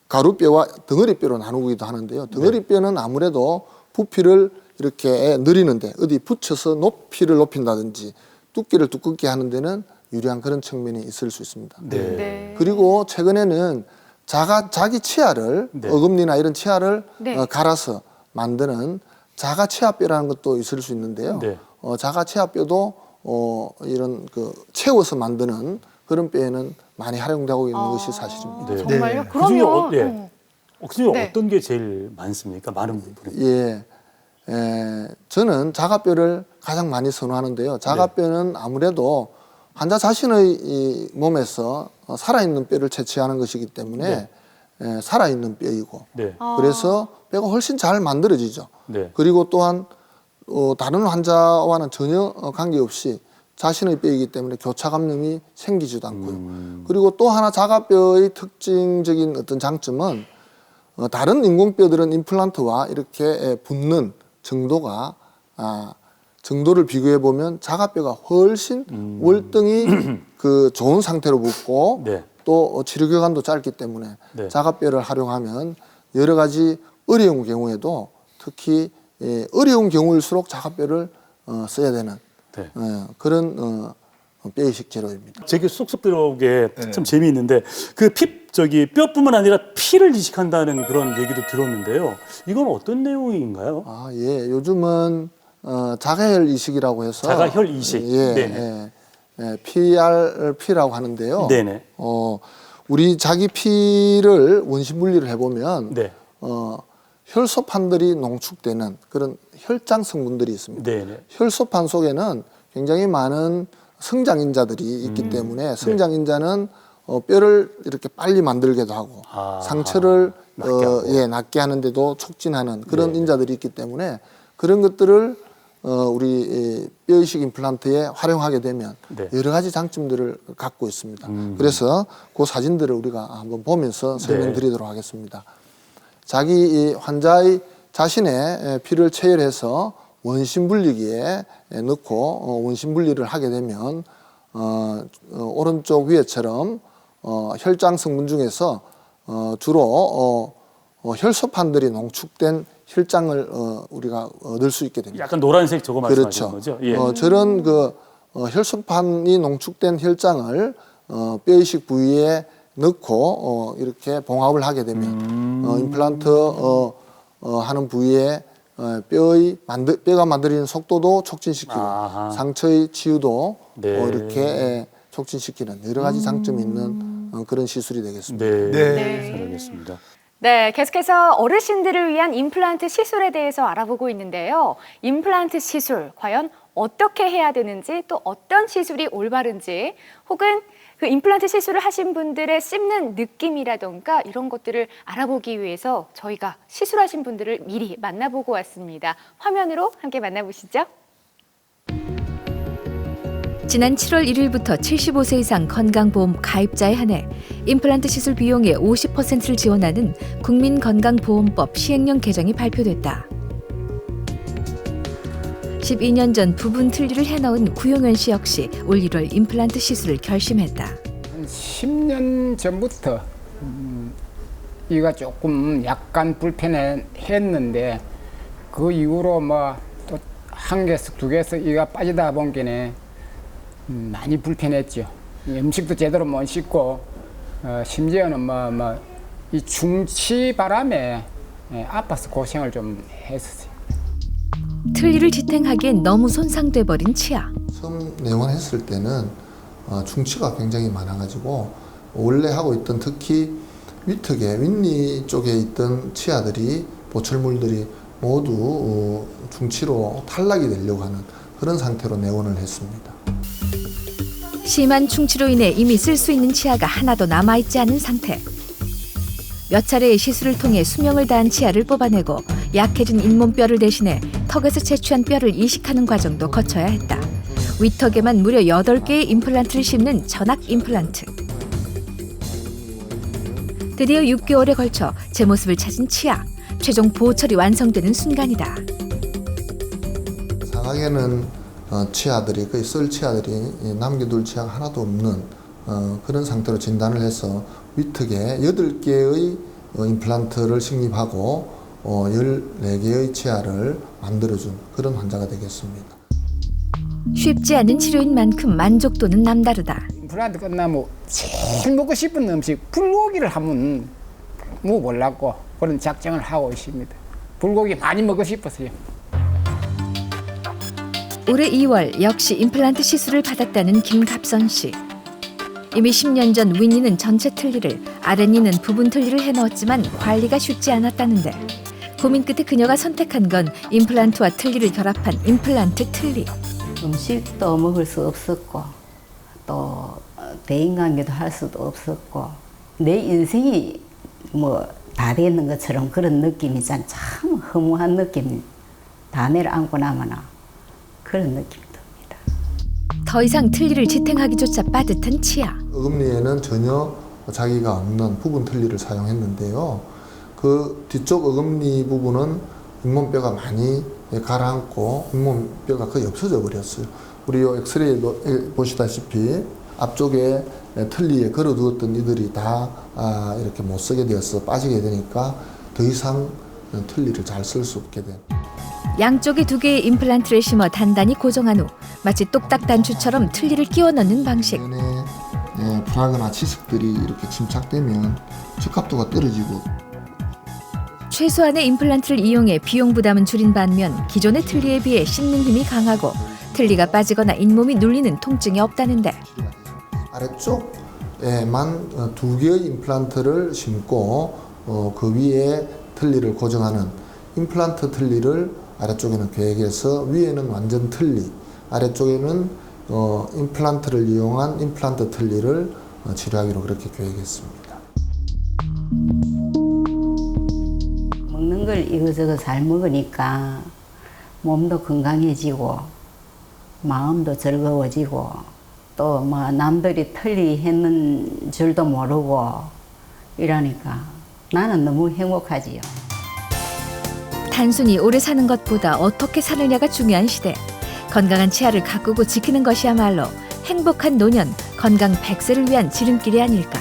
가루뼈와 덩어리뼈로 나누기도 하는데요. 덩어리뼈는 아무래도 부피를 이렇게 늘리는데 어디 붙여서 높이를 높인다든지 두께를 두껍게 하는 데는 유리한 그런 측면이 있을 수 있습니다. 네. 그리고 최근에는 자기 치아를 네. 어금니나 이런 치아를 네. 갈아서 만드는 자가 치아뼈라는 것도 있을 수 있는데요. 네. 자가 치아뼈도 이런 그 채워서 만드는 그런 뼈에는 많이 활용되고 있는 것이 사실입니다. 네. 정말요? 그중에 그러면 그중에 네. 어떤 게 제일 많습니까? 많은 부분이. 예. 저는 자가뼈를 가장 많이 선호하는데요. 자가뼈는 아무래도 환자 자신의 이 몸에서 살아있는 뼈를 채취하는 것이기 때문에 살아있는 뼈이고 네. 그래서 뼈가 훨씬 잘 만들어지죠. 네. 그리고 또한 다른 환자와는 전혀 관계없이 자신의 뼈이기 때문에 교차 감염이 생기지도 않고요. 그리고 또 하나 자가뼈의 특징적인 어떤 장점은 다른 인공뼈들은 임플란트와 이렇게 붙는 정도가 정도를 비교해 보면 자가뼈가 훨씬 월등히 그 좋은 상태로 붙고 네. 또 치료 기간도 짧기 때문에 네. 자가뼈를 활용하면 여러 가지 어려운 경우에도 특히 어려운 경우일수록 자가뼈를 써야 되는 네. 그런 뼈이식 재료입니다. 되게 쏙쏙 들어오게 참 재미있는데 그 뼈뿐만 아니라 피를 이식한다는 그런 얘기도 들었는데요. 이건 어떤 내용인가요? 예, 요즘은 자가혈 이식이라고 해서 자가혈 이식. PRP라고 하는데요. 네네. 우리 자기 피를 원심 분리를 해보면 네. 혈소판들이 농축되는 그런 혈장 성분들이 있습니다. 네네. 혈소판 속에는 굉장히 많은 성장인자들이 있기 때문에 성장인자는 뼈를 이렇게 빨리 만들기도 하고 상처를 낫게 하는데도 촉진하는 그런 인자들이 있기 때문에 그런 것들을 우리 뼈이식 임플란트에 활용하게 되면 여러 가지 장점들을 갖고 있습니다. 그래서 그 사진들을 우리가 한번 보면서 설명드리도록 하겠습니다. 자기 환자의 자신의 피를 체열해서 원심 분리기에 넣고 원심 분리를 하게 되면 오른쪽 위에처럼 혈장 성분 중에서 주로 혈소판들이 농축된 혈장을 우리가 얻을 수 있게 됩니다. 약간 노란색 저거 말씀하시는 그렇죠. 거죠? 예. 저런 그 혈소판이 농축된 혈장을 뼈이식 부위에 넣고 이렇게 봉합을 하게 되면 임플란트 하는 부위에 뼈가 만들어지는 속도도 촉진시키고 상처의 치유도 이렇게 촉진시키는 여러 가지 장점이 있는 그런 시술이 되겠습니다. 네. 잘 알겠습니다. 네, 계속해서 어르신들을 위한 임플란트 시술에 대해서 알아보고 있는데요. 임플란트 시술, 과연 어떻게 해야 되는지, 또 어떤 시술이 올바른지, 혹은 그 임플란트 시술을 하신 분들의 씹는 느낌이라던가 이런 것들을 알아보기 위해서 저희가 시술하신 분들을 미리 만나보고 왔습니다. 화면으로 함께 만나보시죠. 지난 7월 1일부터 75세 이상 건강보험 가입자에 한해 임플란트 시술 비용의 50%를 지원하는 국민건강보험법 시행령 개정이 발표됐다. 12년 전 부분 틀니를 해놓은 구용현 씨 역시 올 1월 임플란트 시술을 결심했다. 한 10년 전부터 이가 조금 약간 불편했는데 그 이후로 뭐 또 한 개씩 두 개씩 이가 빠지다 보니까 많이 불편했죠. 음식도 제대로 못 씹고 심지어는 이 중치 바람에 아파서 고생을 좀 했었어요. 틀니를 지탱하기엔 너무 손상돼 버린 치아. 처음 내원했을 때는 중치가 굉장히 많아가지고 원래 하고 있던 특히 위턱에 윗니 쪽에 있던 치아들이 보철물들이 모두 중치로 탈락이 되려고 하는 그런 상태로 내원을 했습니다. 심한 충치로 인해 이미 쓸 수 있는 치아가 하나도 남아있지 않은 상태. 몇 차례의 시술을 통해 수명을 다한 치아를 뽑아내고 약해진 잇몸뼈를 대신해 턱에서 채취한 뼈를 이식하는 과정도 거쳐야 했다. 위턱에만 무려 8개의 임플란트를 심는 전악 임플란트. 드디어 6개월에 걸쳐 제 모습을 찾은 치아. 최종 보철이 완성되는 순간이다. 상하게는 치아들이 거의 썰 치아들이 남겨둘 치아가 하나도 없는 그런 상태로 진단을 해서 위턱에 8개의 임플란트를 식립하고 14개의 치아를 만들어준 그런 환자가 되겠습니다. 쉽지 않은 치료인 만큼 만족도는 남다르다. 임플란트 끝나면 제일 먹고 싶은 음식 불고기를 하면 뭐 몰랐고 그런 작정을 하고 있습니다. 불고기 많이 먹고 싶었어요. 올해 2월 역시 임플란트 시술을 받았다는 김갑선 씨. 이미 10년 전 윗니는 전체 틀니를, 아랫니는 부분 틀니를 해넣었지만 관리가 쉽지 않았다는데 고민 끝에 그녀가 선택한 건 임플란트와 틀니를 결합한 임플란트 틀니. 음식도 먹을 수 없었고 또 대인관계도 할 수도 없었고 내 인생이 뭐 다 되는 것처럼 그런 느낌이잖아. 참 허무한 느낌. 다 내려앉고 나면은 그런 느낌이 듭니다. 더 이상 틀니를 지탱하기조차 빠듯한 치아. 어금니에는 전혀 자기가 없는 부분 틀니를 사용했는데요. 그 뒤쪽 어금니 부분은 잇몸뼈가 많이 가라앉고 잇몸뼈가 거의 없어져 버렸어요. 우리 엑스레이 보시다시피 앞쪽에 틀니에 걸어두었던 이들이 다 이렇게 못 쓰게 되어서 빠지게 되니까 더 이상 틀니를 잘 쓸 수 없게 된. 양쪽에 2개의 임플란트를 심어 단단히 고정한 후 마치 똑딱 단추처럼 틀니를 끼워 넣는 방식. 불하거나 치석들이 이렇게 침착되면 적합도가 떨어지고 최소한의 임플란트를 이용해 비용 부담은 줄인 반면 기존의 틀니에 비해 씹는 힘이 강하고 틀니가 빠지거나 잇몸이 눌리는 통증이 없다는데 아래쪽에만 2개의 임플란트를 심고 그 위에 틀니를 고정하는 임플란트 틀니를 아래쪽에는 계획해서 위에는 완전 틀니, 아래쪽에는 임플란트를 이용한 임플란트 틀니를 치료하기로 그렇게 계획했습니다. 먹는 걸 이거저거 잘 먹으니까 몸도 건강해지고 마음도 즐거워지고 또 뭐 남들이 틀니 했는 줄도 모르고 이러니까 나는 너무 행복하지요. 단순히 오래 사는 것보다 어떻게 사느냐가 중요한 시대. 건강한 치아를 가꾸고 지키는 것이야말로 행복한 노년, 건강 100세를 위한 지름길이 아닐까.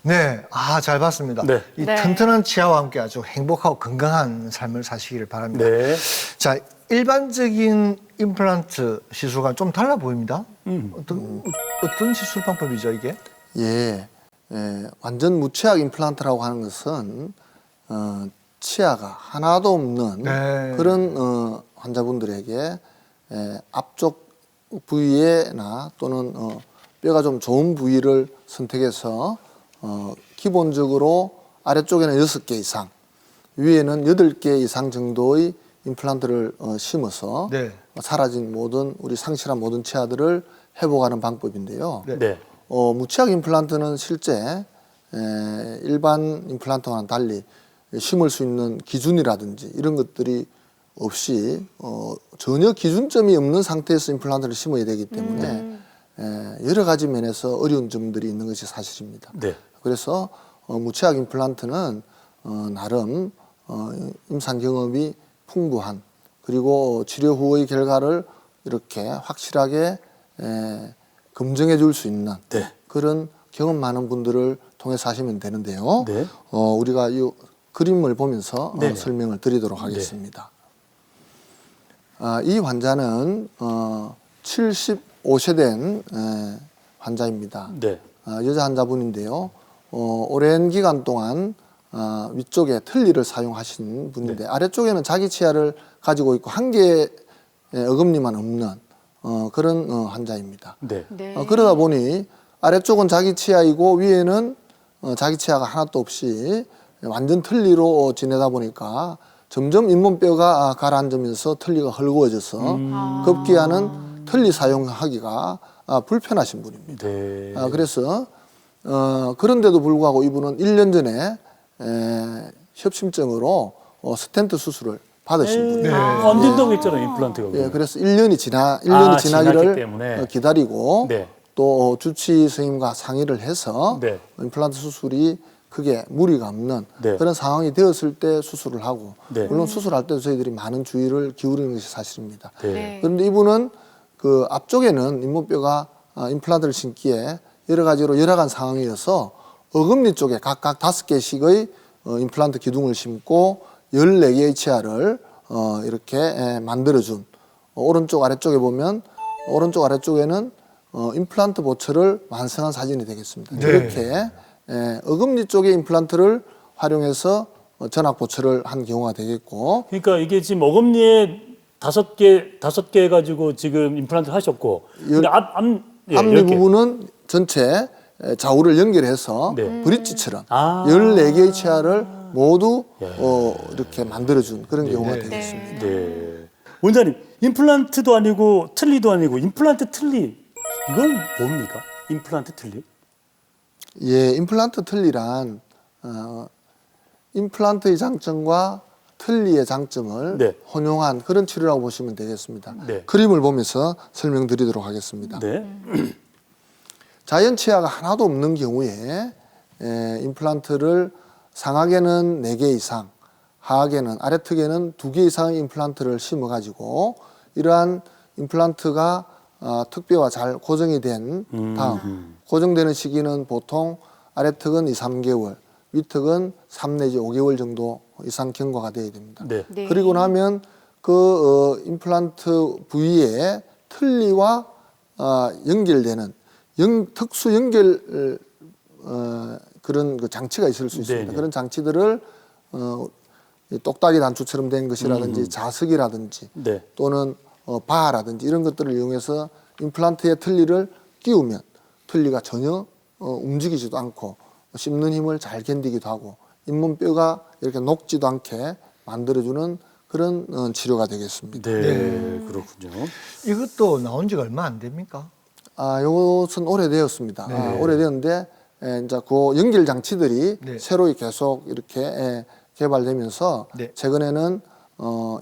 네, 잘 봤습니다. 네. 이 네. 튼튼한 치아와 함께 아주 행복하고 건강한 삶을 사시기를 바랍니다. 네. 자, 일반적인 임플란트 시술과 좀 달라 보입니다. 어떤 시술 방법이죠, 이게? 완전 무치약 임플란트라고 하는 것은 치아가 하나도 없는 그런 환자분들에게 앞쪽 부위에나 또는 뼈가 좀 좋은 부위를 선택해서 기본적으로 아래쪽에는 6개 이상, 위에는 8개 이상 정도의 임플란트를 심어서 사라진 모든 우리 상실한 모든 치아들을 회복하는 방법인데요. 무치약 임플란트는 실제 일반 임플란트와는 달리 심을 수 있는 기준이라든지 이런 것들이 없이 전혀 기준점이 없는 상태에서 임플란트를 심어야 되기 때문에 여러 가지 면에서 어려운 점들이 있는 것이 사실입니다. 그래서 무치약 임플란트는 나름 임상 경험이 풍부한 그리고 치료 후의 결과를 이렇게 확실하게 검증해 줄 수 있는 그런 경험 많은 분들을 통해서 하시면 되는데요. 우리가 이 그림을 보면서 설명을 드리도록 하겠습니다. 이 환자는 75세 된 환자입니다. 여자 환자분인데요. 오랜 기간 동안 위쪽에 틀니를 사용하신 분인데 아래쪽에는 자기 치아를 가지고 있고 한 개의 어금니만 없는 그런 환자입니다. 그러다 보니 아래쪽은 자기 치아이고 위에는 자기 치아가 하나도 없이 완전 틀니로 지내다 보니까 점점 잇몸뼈가 가라앉으면서 틀니가 헐거워져서 급기야는 틀니 사용하기가 불편하신 분입니다. 그래서 그런데도 불구하고 이분은 1년 전에 협심증으로 스텐트 수술을 받으신 분이에요. 안 된다고 했잖아요, 임플란트가. 그래서 1년이 지나기를 기다리고 또 주치 선생님과 상의를 해서 임플란트 수술이 크게 무리가 없는 그런 상황이 되었을 때 수술을 하고 물론 수술할 때도 저희들이 많은 주의를 기울이는 것이 사실입니다. 그런데 이분은 그 앞쪽에는 잇몸뼈가 임플란트를 심기에 여러 가지로 열악한 상황이어서 어금니 쪽에 각각 5개씩의 임플란트 기둥을 심고 14개의 치아를 이렇게 만들어준 오른쪽 아래쪽에 보면 오른쪽 아래쪽에는 임플란트 보철을 완성한 사진이 되겠습니다. 네. 이렇게 어금니 쪽에 임플란트를 활용해서 전악 보철을 한 경우가 되겠고. 그러니까 이게 지금 어금니에 5개 가지고 지금 임플란트 하셨고, 근데 앞니 부분은 전체 좌우를 연결해서 브릿지처럼 14개의 치아를 모두 이렇게 만들어준 그런 경우가 되겠습니다. 네. 원장님, 임플란트도 아니고 틀니도 아니고 임플란트 틀니, 이건 뭡니까? 임플란트 틀니? 예, 임플란트 틀니란 임플란트의 장점과 틀니의 장점을 혼용한 그런 치료라고 보시면 되겠습니다. 그림을 보면서 설명드리도록 하겠습니다. 자연 치아가 하나도 없는 경우에 임플란트를 상하계는 4개 이상, 하하계는 아래턱에는 2개 이상의 임플란트를 심어가지고 이러한 임플란트가 턱뼈와 잘 고정이 된 다음 고정되는 시기는 보통 아래턱은 2, 3개월, 윗턱은 3 내지 5개월 정도 이상 경과가 되어야 됩니다. 그리고 나면 그 임플란트 부위에 틀니와 연결되는 특수 연결 그런 그 장치가 있을 수 있습니다. 그런 장치들을 똑딱이 단추처럼 된 것이라든지 자석이라든지 또는 바라든지 이런 것들을 이용해서 임플란트에 틀니를 끼우면 틀니가 전혀 움직이지도 않고 씹는 힘을 잘 견디기도 하고 잇몸뼈가 이렇게 녹지도 않게 만들어주는 그런 치료가 되겠습니다. 네, 그렇군요. 이것도 나온 지가 얼마 안 됩니까? 이것은 오래되었습니다. 오래되었는데 이제 그 연결 장치들이 새로 계속 이렇게 개발되면서 최근에는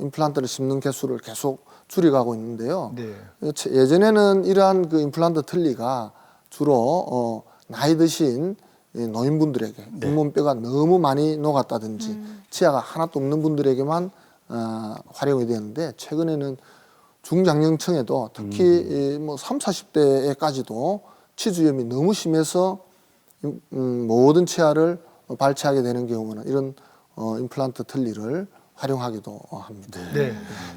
임플란트를 심는 개수를 계속 줄여가고 있는데요. 예전에는 이러한 그 임플란트 틀니가 주로 나이 드신 노인분들에게 잇몸뼈가 너무 많이 녹았다든지 치아가 하나도 없는 분들에게만 활용이 되는데 최근에는 중장년층에도 특히 뭐 30, 40대에까지도 치주염이 너무 심해서 모든 치아를 발치하게 되는 경우는 이런 임플란트 틀니를 활용하기도 합니다.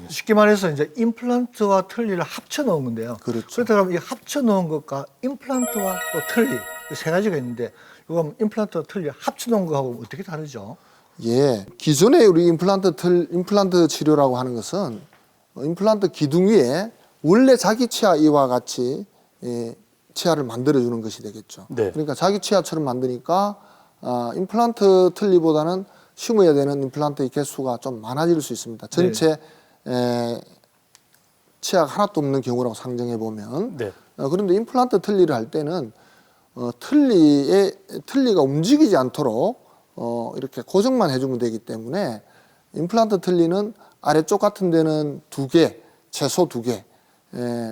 쉽게 말해서 이제 임플란트와 틀니를 합쳐 놓은 건데요. 그렇죠. 그러면 이 합쳐 놓은 것과 임플란트와 또 틀니 세 가지가 있는데 이거 임플란트와 틀니 합쳐 놓은 거하고 어떻게 다르죠? 예, 기존에 우리 임플란트 치료라고 하는 것은 임플란트 기둥 위에 원래 자기 치아 이와 같이 치아를 만들어주는 것이 되겠죠. 그러니까 자기 치아처럼 만드니까 임플란트 틀니보다는 심어야 되는 임플란트의 개수가 좀 많아질 수 있습니다. 전체 치아가 하나도 없는 경우라고 상정해 보면. 그런데 임플란트 틀니를 할 때는 틀니가 움직이지 않도록 이렇게 고정만 해주면 되기 때문에 임플란트 틀니는 아래쪽 같은 데는 2개, 최소 2개,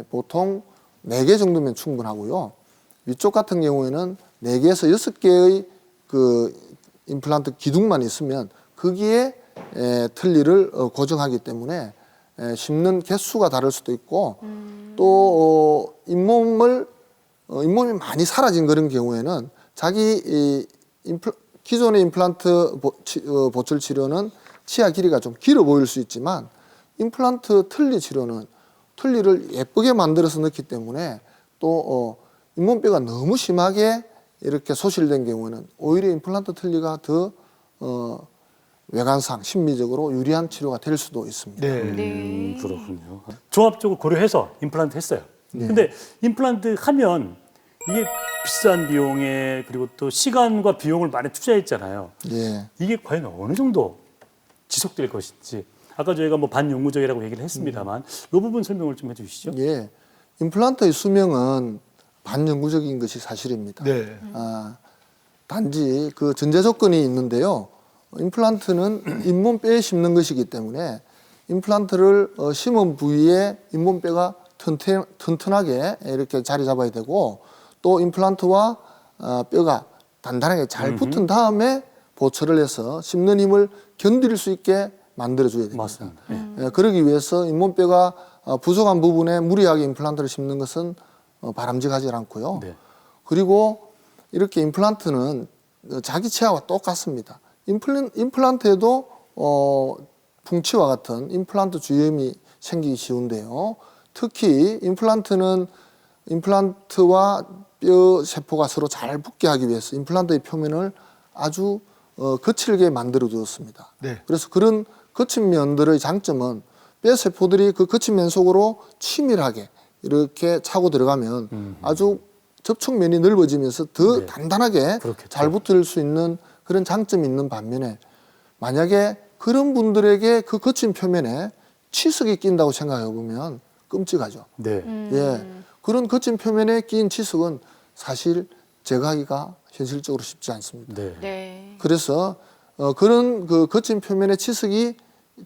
보통 4개 정도면 충분하고요. 위쪽 같은 경우에는 4개에서 6개의 그 임플란트 기둥만 있으면 거기에 틀니를 고정하기 때문에 심는 개수가 다를 수도 있고 또 잇몸이 많이 사라진 그런 경우에는 기존의 임플란트 보철 치료는 치아 길이가 좀 길어 보일 수 있지만 임플란트 틀니 치료는 틀니를 예쁘게 만들어서 넣기 때문에 또 잇몸뼈가 너무 심하게 이렇게 소실된 경우는 오히려 임플란트 틀니가 더 외관상 심미적으로 유리한 치료가 될 수도 있습니다. 그렇군요. 종합적으로 고려해서 임플란트 했어요. 근데 임플란트 하면 이게 비싼 비용에 그리고 또 시간과 비용을 많이 투자했잖아요. 이게 과연 어느 정도 지속될 것인지 아까 저희가 뭐 반영구적이라고 얘기를 했습니다만 이 부분 설명을 좀 해주시죠. 임플란트의 수명은 반영구적인 것이 사실입니다. 단지 그 전제 조건이 있는데요. 임플란트는 잇몸뼈에 심는 것이기 때문에 임플란트를 심은 부위에 잇몸뼈가 튼튼하게 이렇게 자리 잡아야 되고 또 임플란트와 뼈가 단단하게 잘 붙은 다음에 보철을 해서 씹는 힘을 견딜 수 있게 만들어줘야 됩니다. 맞습니다. 그러기 위해서 잇몸뼈가 부족한 부분에 무리하게 임플란트를 심는 것은 바람직하지 않고요. 그리고 이렇게 임플란트는 자기 치아와 똑같습니다. 임플란트에도 풍치와 같은 임플란트 주염이 생기기 쉬운데요. 특히 임플란트와 뼈 세포가 서로 잘 붙게 하기 위해서 임플란트의 표면을 아주 거칠게 만들어 두었습니다. 네. 그래서 그런 거친 면들의 장점은 뼈 세포들이 그 거친 면 속으로 치밀하게 이렇게 차고 들어가면 아주 접촉면이 넓어지면서 더 단단하게 잘 붙을 수 있는 그런 장점이 있는 반면에 만약에 그런 분들에게 그 거친 표면에 치석이 낀다고 생각해 보면 끔찍하죠. 네. 예, 그런 거친 표면에 낀 치석은 사실 제거하기가 현실적으로 쉽지 않습니다. 네. 그래서 그런 그 거친 표면에 치석이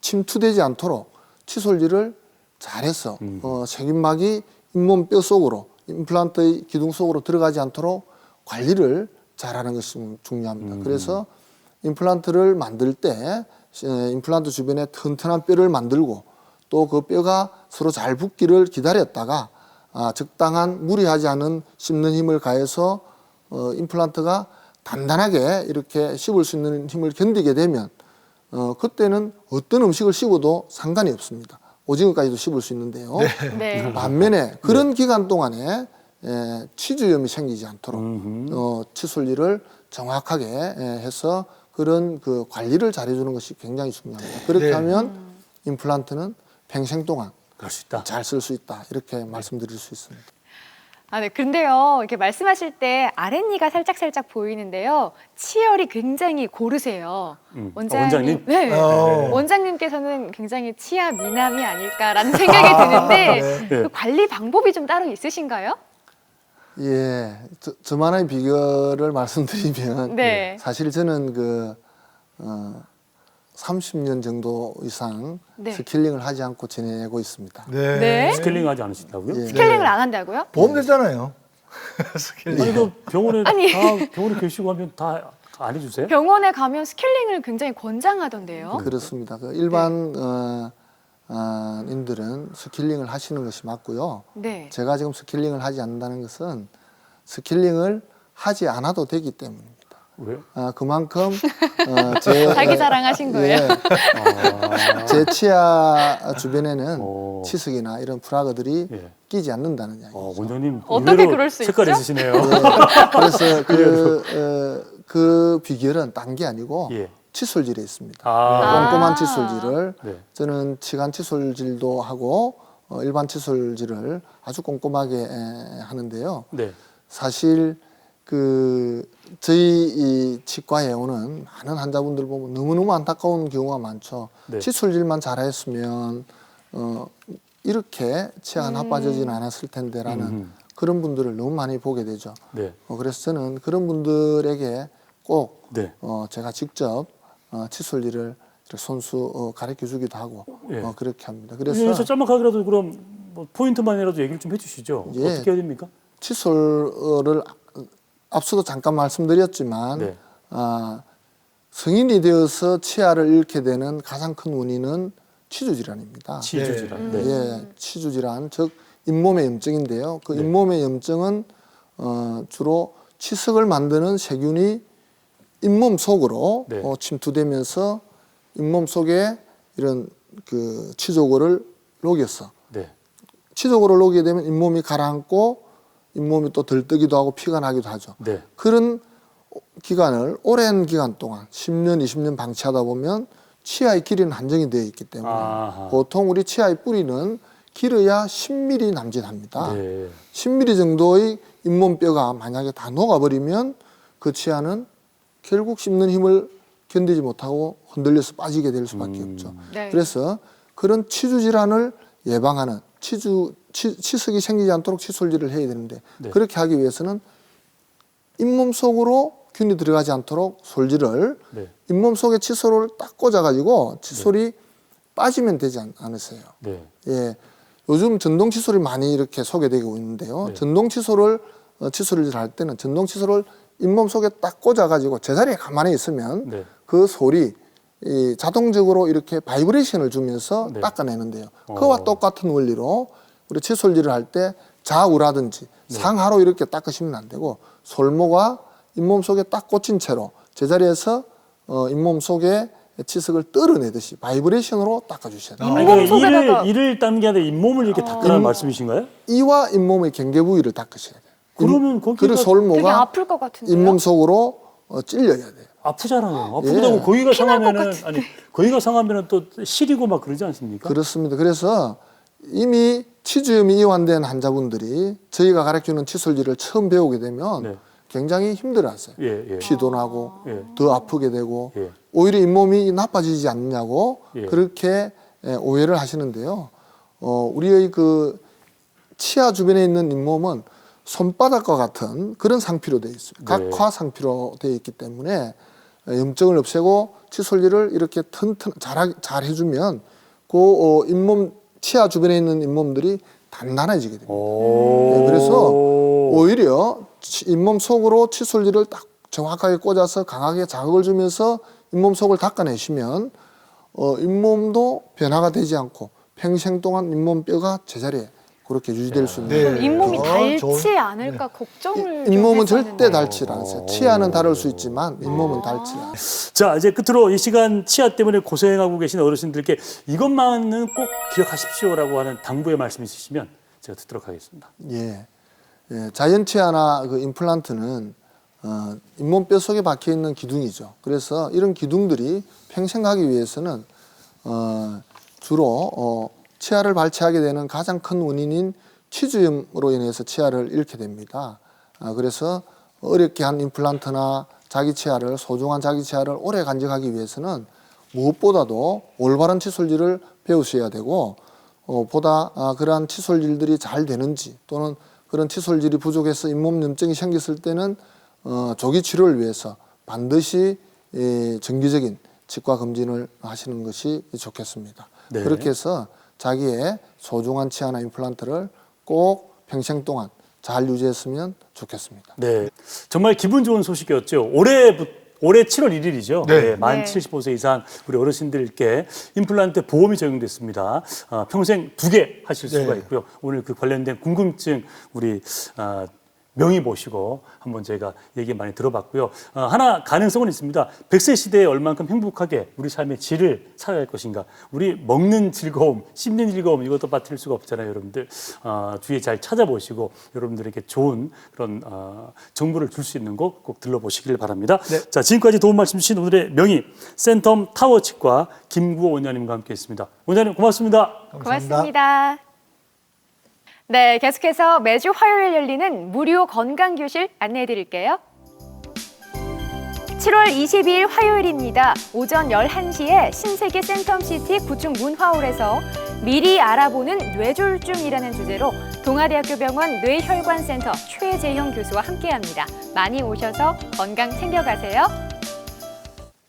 침투되지 않도록 치솔질을 잘해서 세균막이 잇몸 뼈 속으로 임플란트의 기둥 속으로 들어가지 않도록 관리를 잘하는 것이 중요합니다. 그래서 임플란트를 만들 때 임플란트 주변에 튼튼한 뼈를 만들고 또 그 뼈가 서로 잘 붙기를 기다렸다가 적당한 무리하지 않은 씹는 힘을 가해서 임플란트가 단단하게 이렇게 씹을 수 있는 힘을 견디게 되면 그때는 어떤 음식을 씹어도 상관이 없습니다. 오징어까지도 씹을 수 있는데요. 네. 반면에 그런 기간 동안에 치주염이 생기지 않도록 치솔질을 정확하게 해서 그런 그 관리를 잘해주는 것이 굉장히 중요합니다. 그렇게 하면 임플란트는 평생 동안 잘 쓸 수 있다 이렇게 말씀드릴 수 있습니다. 네. 근데요, 이렇게 말씀하실 때 아랫니가 살짝 보이는데요. 치열이 굉장히 고르세요. 원장님? 네. 원장님께서는 굉장히 치아 미남이 아닐까라는 생각이 드는데 그 관리 방법이 좀 따로 있으신가요? 예, 저만의 비결을 말씀드리면 사실 저는 30년 정도 이상 스케일링을 하지 않고 지내고 있습니다. 스케일링 하지 않으신다고요? 예. 스케일링을 안 한다고요? 보험 되잖아요. 아니 그 병원에 아니. 병원에 계시고 하면 다 안 해주세요? 병원에 가면 스케일링을 굉장히 권장하던데요. 그렇습니다. 그 일반 인들은 스케일링을 하시는 것이 맞고요. 네. 제가 지금 스케일링을 하지 않는다는 것은 스케일링을 하지 않아도 되기 때문입니다. 왜요? 그만큼 자기 자랑하신 거예요? 제 치아 주변에는 치석이나 이런 플라그들이 끼지 않는다는 이야기죠. 원장님 어떻게 그럴 수 색깔 있죠? 있으시네요. 그래서 그 비결은 딴 게 아니고 칫솔질에 있습니다. 꼼꼼한 칫솔질을 저는 치간 칫솔질도 하고 일반 칫솔질을 아주 꼼꼼하게 하는데요. 사실 저희 이 치과에 오는 많은 환자분들 보면 너무너무 안타까운 경우가 많죠. 칫솔질만 잘했으면 이렇게 치아가 나빠지지는 않았을 텐데라는 그런 분들을 너무 많이 보게 되죠. 그래서 저는 그런 분들에게 꼭 제가 직접 칫솔질을 손수 가르쳐 주기도 하고 그렇게 합니다. 그래서 짤막하게라도 그럼 뭐 포인트만이라도 얘기를 좀 해주시죠. 어떻게 해야 됩니까? 칫솔을 앞서도 잠깐 말씀드렸지만 성인이 되어서 치아를 잃게 되는 가장 큰 원인은 치주질환입니다. 치주질환. 치주질환, 즉 잇몸의 염증인데요. 그 잇몸의 염증은 주로 치석을 만드는 세균이 잇몸 속으로 침투되면서 잇몸 속에 이런 그 치조골을 녹여서 치조골을 녹이게 되면 잇몸이 가라앉고 잇몸이 또 들뜨기도 하고 피가 나기도 하죠. 그런 기간을 오랜 기간 동안 10년, 20년 방치하다 보면 치아의 길이는 한정이 되어 있기 때문에 보통 우리 치아의 뿌리는 길어야 10mm 남짓합니다. 10mm 정도의 잇몸뼈가 만약에 다 녹아버리면 그 치아는 결국 씹는 힘을 견디지 못하고 흔들려서 빠지게 될 수밖에 없죠. 그래서 그런 치주 질환을 예방하는 치석이 생기지 않도록 칫솔질을 해야 되는데 그렇게 하기 위해서는 잇몸 속으로 균이 들어가지 않도록 솔질을 잇몸 속에 칫솔을 딱 꽂아가지고 칫솔이 빠지면 되지 않으세요. 예, 요즘 전동 칫솔이 많이 이렇게 소개되고 있는데요. 전동 칫솔을 칫솔질 할 때는 전동 칫솔을 잇몸 속에 딱 꽂아가지고 제자리에 가만히 있으면 그 솔이 자동적으로 이렇게 바이브레이션을 주면서 닦아내는데요. 그와 똑같은 원리로 우리 칫솔질을 할 때 좌우라든지 상하로 이렇게 닦으시면 안 되고 솔모가 잇몸 속에 딱 꽂힌 채로 제자리에서 잇몸 속에 치석을 떨어내듯이 바이브레이션으로 닦아주셔야 돼요. 그러니까 이를 닦는 게 아니라 잇몸을 이렇게 닦으라는 말씀이신가요? 이와 잇몸의 경계 부위를 닦으셔야 돼요. 그러면 거기가 그 솔모가 되게 아플 것 같은데요? 잇몸 속으로 찔려야 돼요. 아프잖아요. 아프다고 예. 거기가 상하면은 거기가 상하면은 또 시리고 막 그러지 않습니까? 그렇습니다. 그래서 이미 치주염이 이완된 환자분들이 저희가 가르치는 치솔질을 처음 배우게 되면 굉장히 힘들어하세요. 피도 나고 더 아프게 되고 오히려 잇몸이 나빠지지 않느냐고 그렇게 오해를 하시는데요. 우리의 그 치아 주변에 있는 잇몸은 손바닥과 같은 그런 상피로 되어 있어요. 각화 상피로 되어 있기 때문에 염증을 없애고 치솔질을 이렇게 잘 해주면 그 잇몸 치아 주변에 있는 잇몸들이 단단해지게 됩니다. 그래서 오히려 잇몸 속으로 치솔질을 딱 정확하게 꽂아서 강하게 자극을 주면서 잇몸 속을 닦아내시면 잇몸도 변화가 되지 않고 평생 동안 잇몸뼈가 제자리에 그렇게 유지될 수 있는. 잇몸이 닳지 않을까 걱정을 좀 잇몸은 했었는데. 절대 닳지 않으세요. 치아는 다를 수 있지만 잇몸은 닳지 않아요. 자, 이제 끝으로 이 시간 치아 때문에 고생하고 계신 어르신들께 이것만은 꼭 기억하십시오라고 하는 당부의 말씀 있으시면 제가 듣도록 하겠습니다. 예, 자연 치아나 그 임플란트는 잇몸뼈 속에 박혀 있는 기둥이죠. 그래서 이런 기둥들이 평생 가기 위해서는 주로 치아를 발치하게 되는 가장 큰 원인인 치주염으로 인해서 치아를 잃게 됩니다. 그래서 어렵게 한 임플란트나 자기 치아를, 소중한 자기 치아를 오래 간직하기 위해서는 무엇보다도 올바른 치솔질을 배우셔야 되고 보다 그러한 치솔질들이 잘 되는지 또는 그런 치솔질이 부족해서 잇몸 염증이 생겼을 때는 조기 치료를 위해서 반드시 정기적인 치과 검진을 하시는 것이 좋겠습니다. 그렇게 해서 자기의 소중한 치아나 임플란트를 꼭 평생 동안 잘 유지했으면 좋겠습니다. 네, 정말 기분 좋은 소식이었죠. 올해 7월 1일이죠. 네. 만 75세 이상 우리 어르신들께 임플란트 보험이 적용됐습니다. 평생 2개 하실 수가 있고요. 오늘 그 관련된 궁금증 우리 명의 모시고 한번 제가 얘기 많이 들어봤고요. 하나 가능성은 있습니다. 100세 시대에 얼만큼 행복하게 우리 삶의 질을 살아갈 것인가. 우리 먹는 즐거움, 씹는 즐거움 이것도 빠뜨릴 수가 없잖아요, 여러분들. 주위에 잘 찾아보시고 여러분들에게 좋은 그런 정보를 줄 수 있는 곳 꼭 들러보시길 바랍니다. 자, 지금까지 도움 말씀 주신 오늘의 명의 센텀 타워치과 김구호 원장님과 함께했습니다. 원장님 고맙습니다. 고맙습니다. 네, 계속해서 매주 화요일 열리는 무료 건강교실 안내해 드릴게요. 7월 22일 화요일입니다. 오전 11시에 신세계 센텀시티 구축 문화홀에서 미리 알아보는 뇌졸중이라는 주제로 동아대학교 병원 뇌혈관센터 최재형 교수와 함께합니다. 많이 오셔서 건강 챙겨가세요.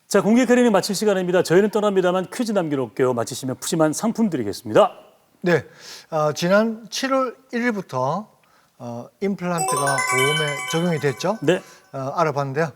자, 공개 클리닉 마칠 시간입니다. 저희는 떠납니다만 퀴즈 남겨놓을게요. 마치시면 푸짐한 상품 드리겠습니다. 네, 지난 7월 1일부터 임플란트가 보험에 적용이 됐죠. 네. 알아봤는데요.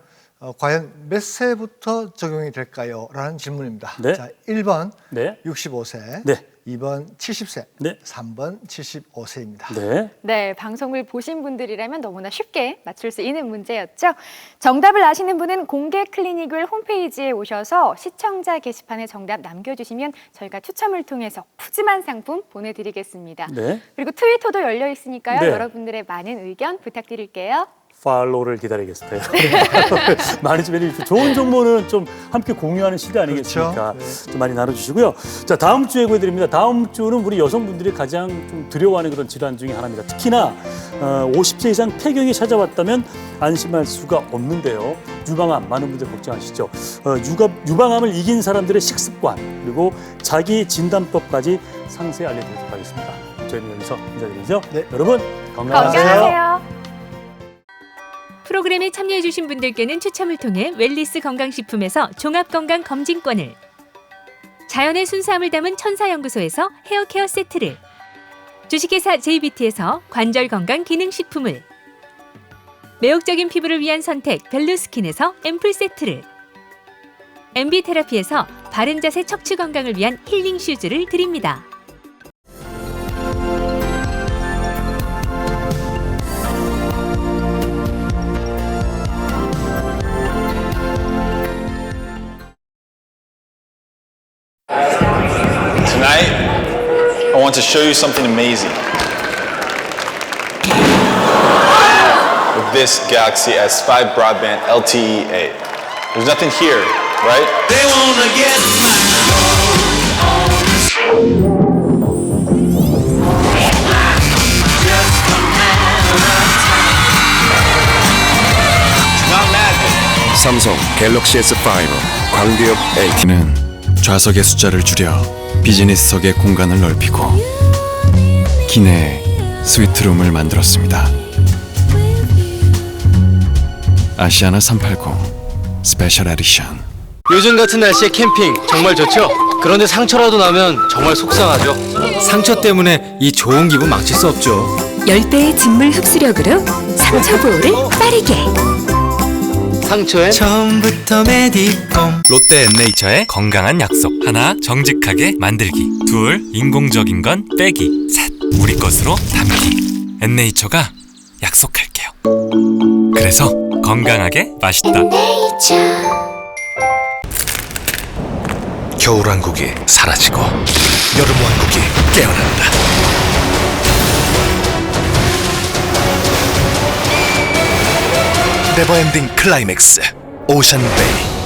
과연 몇 세부터 적용이 될까요? 라는 질문입니다. 네. 자, 1번 네. 65세, 네. 2번 70세, 네. 3번 75세입니다. 네. 네, 방송을 보신 분들이라면 너무나 쉽게 맞출 수 있는 문제였죠. 정답을 아시는 분은 공개 클리닉을 홈페이지에 오셔서 시청자 게시판에 정답 남겨주시면 저희가 추첨을 통해서 푸짐한 상품 보내드리겠습니다. 네. 그리고 트위터도 열려 있으니까요. 네. 여러분들의 많은 의견 부탁드릴게요. 팔로우를 기다리겠습니다. 많이 좀 해주십시오. 좋은 정보는 좀 함께 공유하는 시대 아니겠습니까? 그렇죠. 좀 많이 나눠주시고요. 자, 다음 주에 예고해드립니다. 다음 주는 우리 여성분들이 가장 좀 두려워하는 그런 질환 중에 하나입니다. 특히나 50세 이상 폐경이 찾아왔다면 안심할 수가 없는데요. 유방암, 많은 분들 걱정하시죠. 유방암을 이긴 사람들의 식습관 그리고 자기 진단법까지 상세히 알려드리도록 하겠습니다. 저희는 여기서 인사드리죠. 여러분 건강하세요. 프로그램에 참여해주신 분들께는 추첨을 통해 웰리스 건강식품에서 종합건강검진권을, 자연의 순수함을 담은 천사연구소에서 헤어케어 세트를, 주식회사 JBT에서 관절건강기능식품을, 매혹적인 피부를 위한 선택 벨루스킨에서 앰플 세트를, MB테라피에서 바른자세 척추건강을 위한 힐링 슈즈를 드립니다. to show you something amazing. With this Galaxy S5 broadband LTE-A. There's nothing here, right? They wanna get 삼성 갤럭시 S5 광대역 LTE는 좌석의 숫자를 줄여 비즈니스석의 공간을 넓히고 기내에 스위트룸을 만들었습니다. 아시아나 380 스페셜 에디션. 요즘 같은 날씨에 캠핑 정말 좋죠? 그런데 상처라도 나면 정말 속상하죠. 상처 때문에 이 좋은 기분 망칠 수 없죠. 열대의 진물 흡수력으로 상처 보호를 빠르게. 상처에 처음부터 메디폼. 롯데 앤네이처의 건강한 약속. 하나, 정직하게 만들기. 둘, 인공적인 건 빼기. 셋, 우리 것으로 담기. 앤네이처가 약속할게요. 그래서 건강하게 맛있다. 겨울왕국이 사라지고 여름왕국이 깨어난다. 네버엔딩 클라이맥스 오션베이.